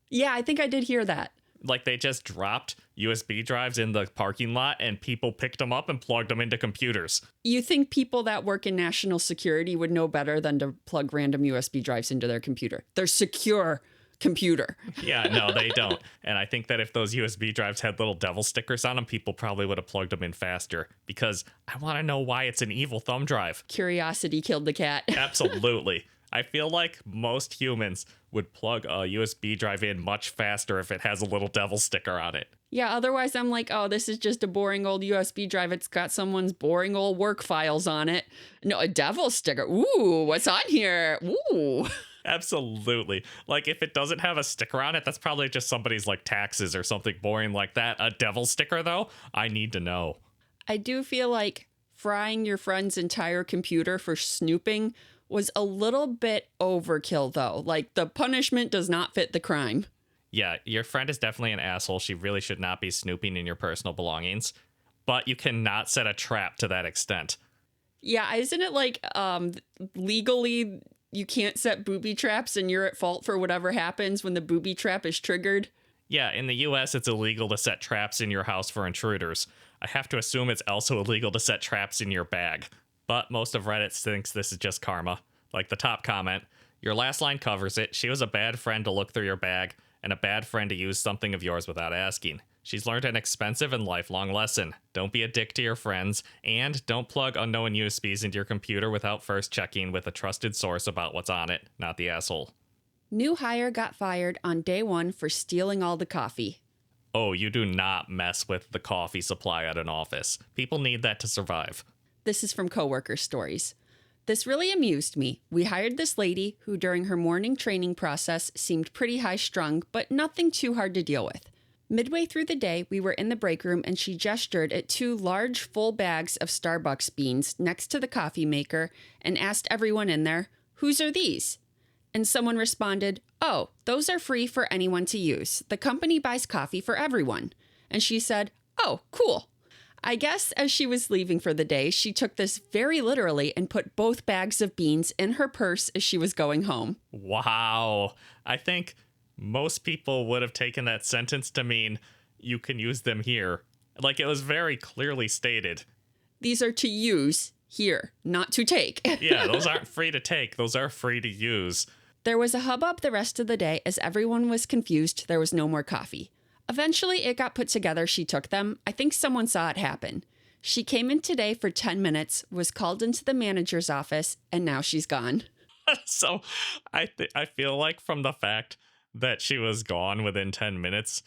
Speaker 1: Yeah, I think I did hear that.
Speaker 2: Like, they just dropped USB drives in the parking lot and people picked them up and plugged them into computers.
Speaker 1: You think people that work in national security would know better than to plug random USB drives into their computer? They're secure computer.
Speaker 2: Yeah, no, they don't. And I think that if those USB drives had little devil stickers on them, people probably would have plugged them in faster because I want to know why it's an evil thumb drive.
Speaker 1: Curiosity killed the cat.
Speaker 2: Absolutely. I feel like most humans would plug a USB drive in much faster if it has a little devil sticker on it.
Speaker 1: Yeah, otherwise I'm like, oh, this is just a boring old USB drive. It's got someone's boring old work files on it. No, a devil sticker. Ooh, what's on here? Ooh.
Speaker 2: Absolutely. Like, if it doesn't have a sticker on it, that's probably just somebody's, like, taxes or something boring like that. A devil sticker, though? I need to know.
Speaker 1: I do feel like frying your friend's entire computer for snooping was a little bit overkill, though. Like, the punishment does not fit the crime.
Speaker 2: Yeah, your friend is definitely an asshole. She really should not be snooping in your personal belongings. But you cannot set a trap to that extent.
Speaker 1: Yeah, isn't it like legally you can't set booby traps and you're at fault for whatever happens when the booby trap is triggered?
Speaker 2: Yeah, in the US, it's illegal to set traps in your house for intruders. I have to assume it's also illegal to set traps in your bag. But most of Reddit thinks this is just karma. Like the top comment, your last line covers it. She was a bad friend to look through your bag and a bad friend to use something of yours without asking. She's learned an expensive and lifelong lesson. Don't be a dick to your friends, and don't plug unknown USBs into your computer without first checking with a trusted source about what's on it, not the asshole.
Speaker 1: New hire got fired on day 1 for stealing all the coffee.
Speaker 2: Oh, you do not mess with the coffee supply at an office. People need that to survive.
Speaker 1: This is from coworker stories. This really amused me. We hired this lady who during her morning training process seemed pretty high-strung, but nothing too hard to deal with. Midway through the day, we were in the break room and she gestured at 2 large full bags of Starbucks beans next to the coffee maker and asked everyone in there, "Whose are these?" And someone responded, "Oh, those are free for anyone to use. The company buys coffee for everyone." And she said, "Oh, cool." I guess as she was leaving for the day, she took this very literally and put both bags of beans in her purse as she was going home.
Speaker 2: Wow. I think most people would have taken that sentence to mean you can use them here. Like, it was very clearly stated.
Speaker 1: These are to use here, not to take.
Speaker 2: Yeah, those aren't free to take. Those are free to use.
Speaker 1: There was a hubbub the rest of the day as everyone was confused there was no more coffee. Eventually, it got put together. She took them. I think someone saw it happen. She came in today for 10 minutes, was called into the manager's office, and now she's gone.
Speaker 2: So I feel like from the fact that she was gone within 10 minutes,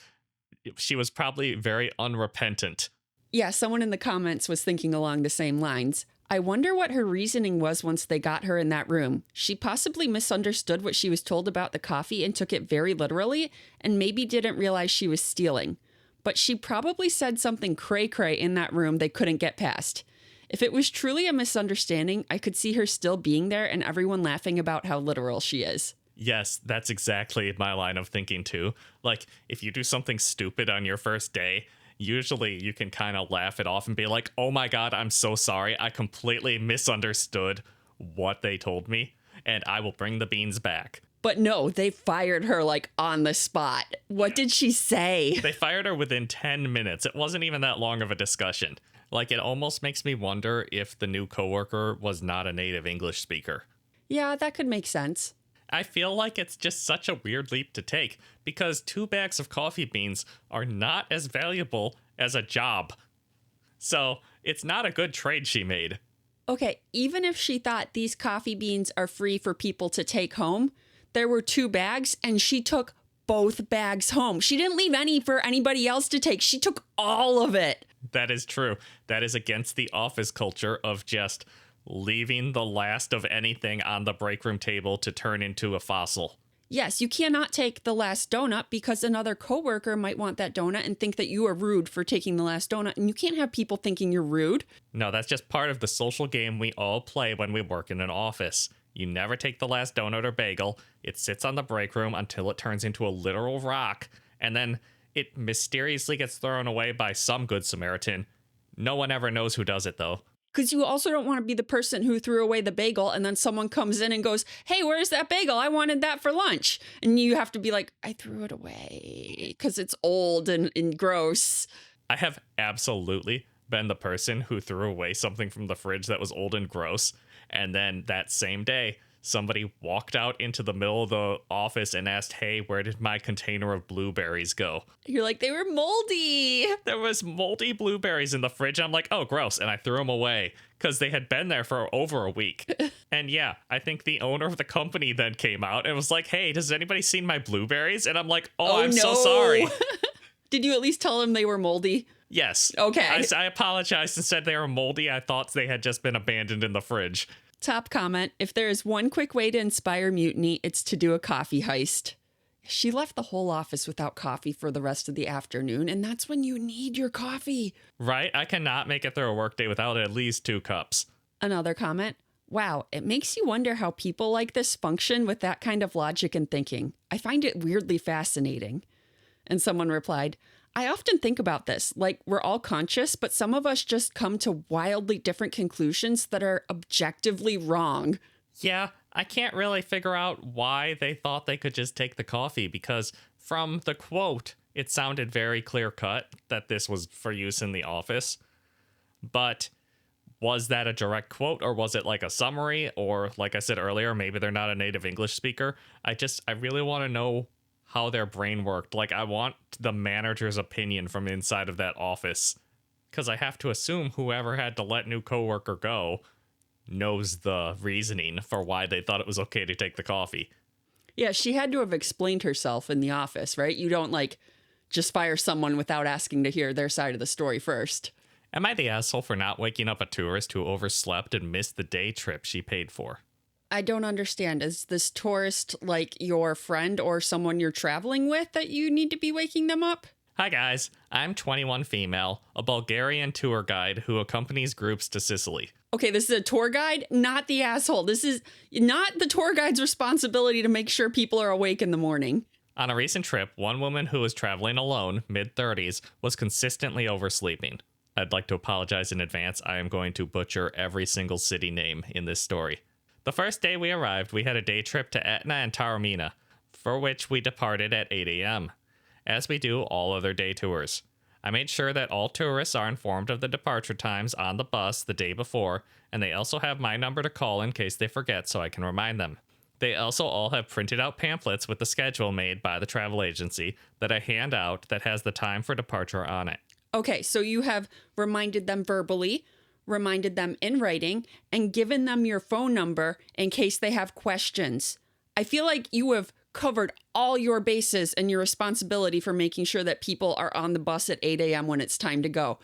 Speaker 2: she was probably very unrepentant.
Speaker 1: Yeah, someone in the comments was thinking along the same lines. I wonder what her reasoning was once they got her in that room. She possibly misunderstood what she was told about the coffee and took it very literally, and maybe didn't realize she was stealing. But she probably said something cray-cray in that room they couldn't get past. If it was truly a misunderstanding, I could see her still being there and everyone laughing about how literal she is.
Speaker 2: Yes, that's exactly my line of thinking too. Like, if you do something stupid on your first day, usually you can kind of laugh it off and be like, oh my God, I'm so sorry. I completely misunderstood what they told me, and I will bring the beans back.
Speaker 1: But no, they fired her like on the spot. What did she say?
Speaker 2: They fired her within 10 minutes. It wasn't even that long of a discussion. Like, it almost makes me wonder if the new coworker was not a native English speaker.
Speaker 1: Yeah, that could make sense.
Speaker 2: I feel like it's just such a weird leap to take because 2 bags of coffee beans are not as valuable as a job. So it's not a good trade she made.
Speaker 1: Okay, even if she thought these coffee beans are free for people to take home, there were 2 bags and she took both bags home. She didn't leave any for anybody else to take. She took all of it.
Speaker 2: That is true. That is against the office culture of just leaving the last of anything on the break room table to turn into a fossil.
Speaker 1: Yes, you cannot take the last donut because another coworker might want that donut and think that you are rude for taking the last donut. And you can't have people thinking you're rude.
Speaker 2: No, that's just part of the social game we all play when we work in an office. You never take the last donut or bagel. It sits on the break room until it turns into a literal rock, and then it mysteriously gets thrown away by some good Samaritan. No one ever knows who does it, though.
Speaker 1: Because you also don't want to be the person who threw away the bagel and then someone comes in and goes, hey, where's that bagel? I wanted that for lunch. And you have to be like, I threw it away because it's old and gross.
Speaker 2: I have absolutely been the person who threw away something from the fridge that was old and gross. And then that same day, somebody walked out into the middle of the office and asked, hey, where did my container of blueberries go?
Speaker 1: You're like, they were moldy.
Speaker 2: There was moldy blueberries in the fridge. I'm like, oh, gross. And I threw them away because they had been there for over a week. And yeah, I think the owner of the company then came out and was like, hey, has anybody seen my blueberries? And I'm like, oh, I'm so sorry.
Speaker 1: Did you at least tell them they were moldy?
Speaker 2: Yes.
Speaker 1: Okay.
Speaker 2: I apologized and said they were moldy. I thought they had just been abandoned in the fridge.
Speaker 1: Top comment, if there is one quick way to inspire mutiny, it's to do a coffee heist. She left the whole office without coffee for the rest of the afternoon, and that's when you need your coffee.
Speaker 2: Right? I cannot make it through a workday without at least 2 cups.
Speaker 1: Another comment, wow, it makes you wonder how people like this function with that kind of logic and thinking. I find it weirdly fascinating. And someone replied, I often think about this, like we're all conscious, but some of us just come to wildly different conclusions that are objectively wrong.
Speaker 2: Yeah, I can't really figure out why they thought they could just take the coffee, because from the quote, it sounded very clear cut that this was for use in the office. But was that a direct quote, or was it like a summary? Or like I said earlier, maybe they're not a native English speaker. I really want to know how their brain worked. Like, I want the manager's opinion from inside of that office, because I have to assume whoever had to let new coworker go knows the reasoning for why they thought it was okay to take the coffee.
Speaker 1: Yeah, she had to have explained herself in the office, right? You don't like just fire someone without asking to hear their side of the story first.
Speaker 2: Am I the asshole for not waking up a tourist who overslept and missed the day trip she paid for?
Speaker 1: I don't understand. Is this tourist like your friend or someone you're traveling with that you need to be waking them up?
Speaker 2: Hi guys, I'm 21 female, a Bulgarian tour guide who accompanies groups to Sicily.
Speaker 1: Okay, this is a tour guide, not the asshole. This is not the tour guide's responsibility to make sure people are awake in the morning.
Speaker 2: On a recent trip, one woman who was traveling alone, mid-30s, was consistently oversleeping. I'd like to apologize in advance. I am going to butcher every single city name in this story. The first day we arrived, we had a day trip to AITA and Taormina, for which we departed at 8 a.m., as we do all other day tours. I made sure that all tourists are informed of the departure times on the bus the day before, and they also have my number to call in case they forget so I can remind them. They also all have printed out pamphlets with the schedule made by the travel agency that I hand out that has the time for departure on it.
Speaker 1: Okay, so you have reminded them verbally, reminded them in writing, and given them your phone number in case they have questions. I feel like you have covered all your bases and your responsibility for making sure that people are on the bus at 8 a.m. when it's time to go.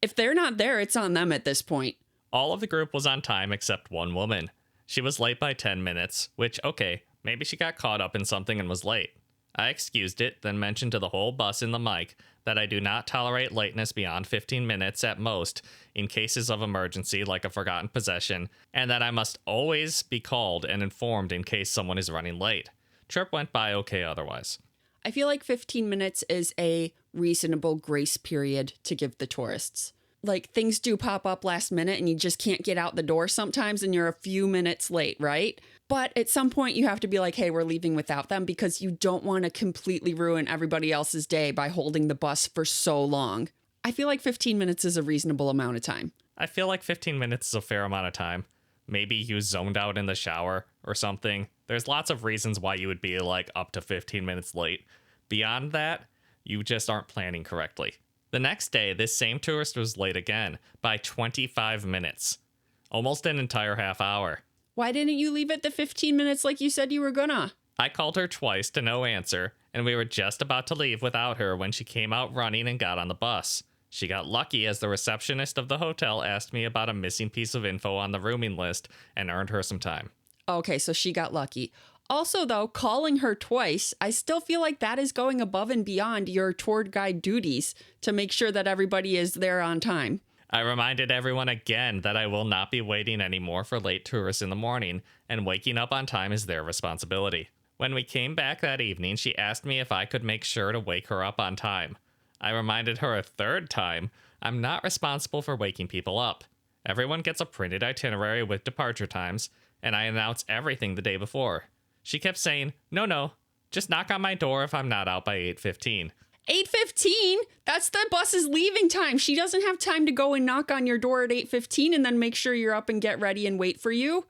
Speaker 1: If they're not there, it's on them at this point.
Speaker 2: All of the group was on time except one woman. She was late by 10 minutes, which, okay, maybe she got caught up in something and was late. I excused it, then mentioned to the whole bus in the mic that I do not tolerate lateness beyond 15 minutes at most in cases of emergency like a forgotten possession, and that I must always be called and informed in case someone is running late. Trip went by okay otherwise.
Speaker 1: I feel like 15 minutes is a reasonable grace period to give the tourists. Like, things do pop up last minute and you just can't get out the door sometimes and you're a few minutes late, right? But at some point you have to be like, hey, we're leaving without them, because you don't want to completely ruin everybody else's day by holding the bus for so long. I feel like 15 minutes is a reasonable amount of time.
Speaker 2: I feel like 15 minutes is a fair amount of time. Maybe you zoned out in the shower or something. There's lots of reasons why you would be like up to 15 minutes late. Beyond that, you just aren't planning correctly. The next day, this same tourist was late again by 25 minutes. Almost an entire half hour.
Speaker 1: Why didn't you leave at the 15 minutes like you said you were gonna?
Speaker 2: I called her twice to no answer, and we were just about to leave without her when she came out running and got on the bus. She got lucky as the receptionist of the hotel asked me about a missing piece of info on the rooming list and earned her some time.
Speaker 1: Okay, so she got lucky. Also, though, calling her twice, I still feel like that is going above and beyond your tour guide duties to make sure that everybody is there on time.
Speaker 2: I reminded everyone again that I will not be waiting anymore for late tourists in the morning, and waking up on time is their responsibility. When we came back that evening, she asked me if I could make sure to wake her up on time. I reminded her a third time, I'm not responsible for waking people up. Everyone gets a printed itinerary with departure times, and I announce everything the day before. She kept saying, no, just knock on my door if I'm not out by 8:15.
Speaker 1: 8:15? That's the bus's leaving time. She doesn't have time to go and knock on your door at 8:15 and then make sure you're up and get ready and wait for you.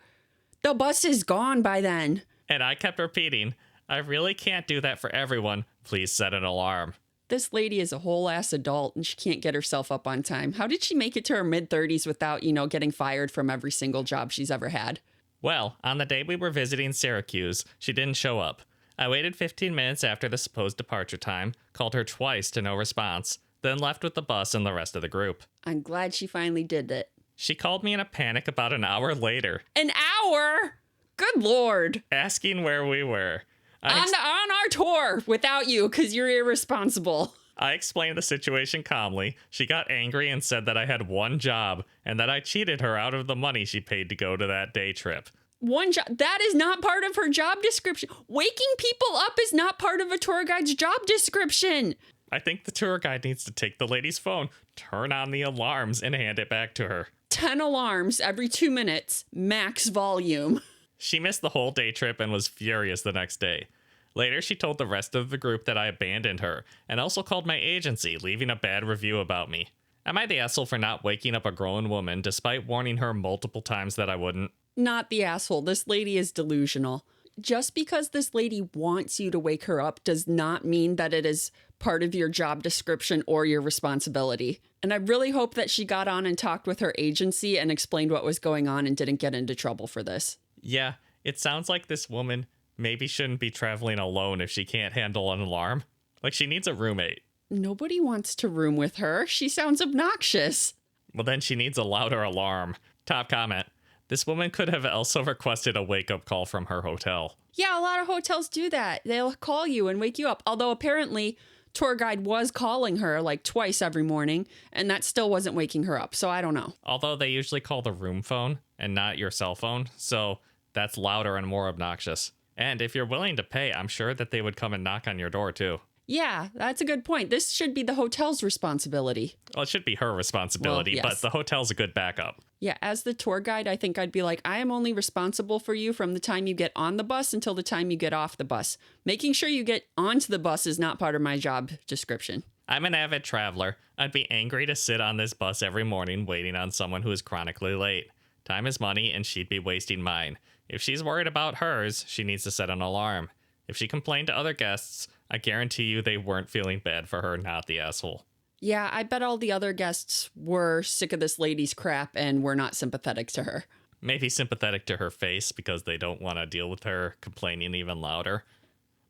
Speaker 1: The bus is gone by then.
Speaker 2: And I kept repeating, I really can't do that for everyone. Please set an alarm.
Speaker 1: This lady is a whole ass adult and she can't get herself up on time. How did she make it to her mid-30s without, getting fired from every single job she's ever had?
Speaker 2: Well, on the day we were visiting Syracuse, she didn't show up. I waited 15 minutes after the supposed departure time, called her twice to no response, then left with the bus and the rest of the group.
Speaker 1: I'm glad she finally did it.
Speaker 2: She called me in a panic about an hour later.
Speaker 1: An hour? Good Lord.
Speaker 2: Asking where we were.
Speaker 1: On our tour without you because you're irresponsible.
Speaker 2: I explained the situation calmly. She got angry and said that I had one job and that I cheated her out of the money she paid to go to that day trip.
Speaker 1: One job? That is not part of her job description. Waking people up is not part of a tour guide's job description.
Speaker 2: I think the tour guide needs to take the lady's phone, turn on the alarms, and hand it back to her.
Speaker 1: 10 alarms every 2 minutes, max volume.
Speaker 2: She missed the whole day trip and was furious the next day. Later, she told the rest of the group that I abandoned her, and also called my agency, leaving a bad review about me. Am I the asshole for not waking up a grown woman, despite warning her multiple times that I wouldn't?
Speaker 1: Not the asshole. This lady is delusional. Just because this lady wants you to wake her up does not mean that it is part of your job description or your responsibility. And I really hope that she got on and talked with her agency and explained what was going on and didn't get into trouble for this.
Speaker 2: Yeah, it sounds like this woman maybe shouldn't be traveling alone if she can't handle an alarm. Like, she needs a roommate.
Speaker 1: Nobody wants to room with her. She sounds obnoxious.
Speaker 2: Well, then she needs a louder alarm. Top comment. This woman could have also requested a wake-up call from her hotel.
Speaker 1: Yeah, a lot of hotels do that. They'll call you and wake you up. Although apparently tour guide was calling her like twice every morning, and that still wasn't waking her up. So I don't know.
Speaker 2: Although they usually call the room phone and not your cell phone, so that's louder and more obnoxious. And if you're willing to pay, I'm sure that they would come and knock on your door too.
Speaker 1: Yeah, that's a good point. This should be the hotel's responsibility.
Speaker 2: Well, it should be her responsibility,
Speaker 1: Well, yes.
Speaker 2: But the hotel's a good backup.
Speaker 1: Yeah, as the tour guide, I think I'd be like, I am only responsible for you from the time you get on the bus until the time you get off the bus. Making sure you get onto the bus is not part of my job description.
Speaker 2: I'm an avid traveler. I'd be angry to sit on this bus every morning waiting on someone who is chronically late. Time is money, and she'd be wasting mine. If she's worried about hers, she needs to set an alarm. If she complained to other guests, I guarantee you they weren't feeling bad for her, not the asshole.
Speaker 1: Yeah, I bet all the other guests were sick of this lady's crap and were not sympathetic to her.
Speaker 2: Maybe sympathetic to her face because they don't want to deal with her complaining even louder.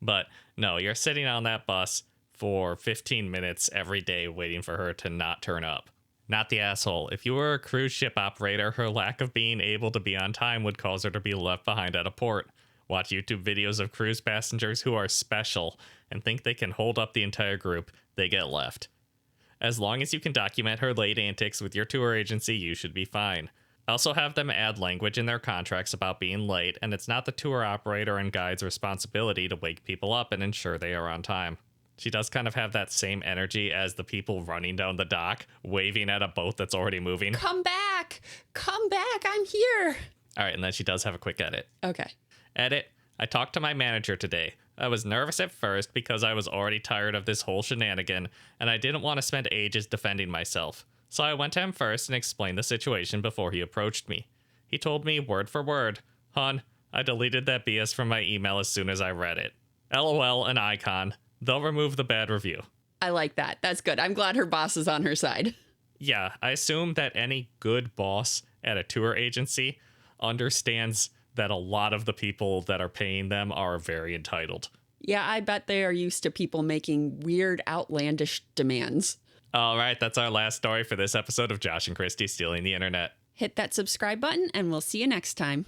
Speaker 2: But no, you're sitting on that bus for 15 minutes every day waiting for her to not turn up. Not the asshole. If you were a cruise ship operator, her lack of being able to be on time would cause her to be left behind at a port. Watch YouTube videos of cruise passengers who are special and think they can hold up the entire group. They get left. As long as you can document her late antics with your tour agency, you should be fine. Also have them add language in their contracts about being late, and it's not the tour operator and guide's responsibility to wake people up and ensure they are on time. She does kind of have that same energy as the people running down the dock, waving at a boat that's already moving.
Speaker 1: Come back! Come back! I'm here!
Speaker 2: All right, and then she does have a quick edit.
Speaker 1: Okay.
Speaker 2: Edit. I talked to my manager today. I was nervous at first because I was already tired of this whole shenanigan, and I didn't want to spend ages defending myself. So I went to him first and explained the situation before he approached me. He told me word for word, "Hon, I deleted that BS from my email as soon as I read it. LOL, an icon. They'll remove the bad review."
Speaker 1: I like that. That's good. I'm glad her boss is on her side.
Speaker 2: Yeah, I assume that any good boss at a tour agency understands that a lot of the people that are paying them are very entitled.
Speaker 1: Yeah, I bet they are used to people making weird, outlandish demands.
Speaker 2: All right, that's our last story for this episode of Josh and Kristie Stealing the Internet.
Speaker 1: Hit that subscribe button, and we'll see you next time.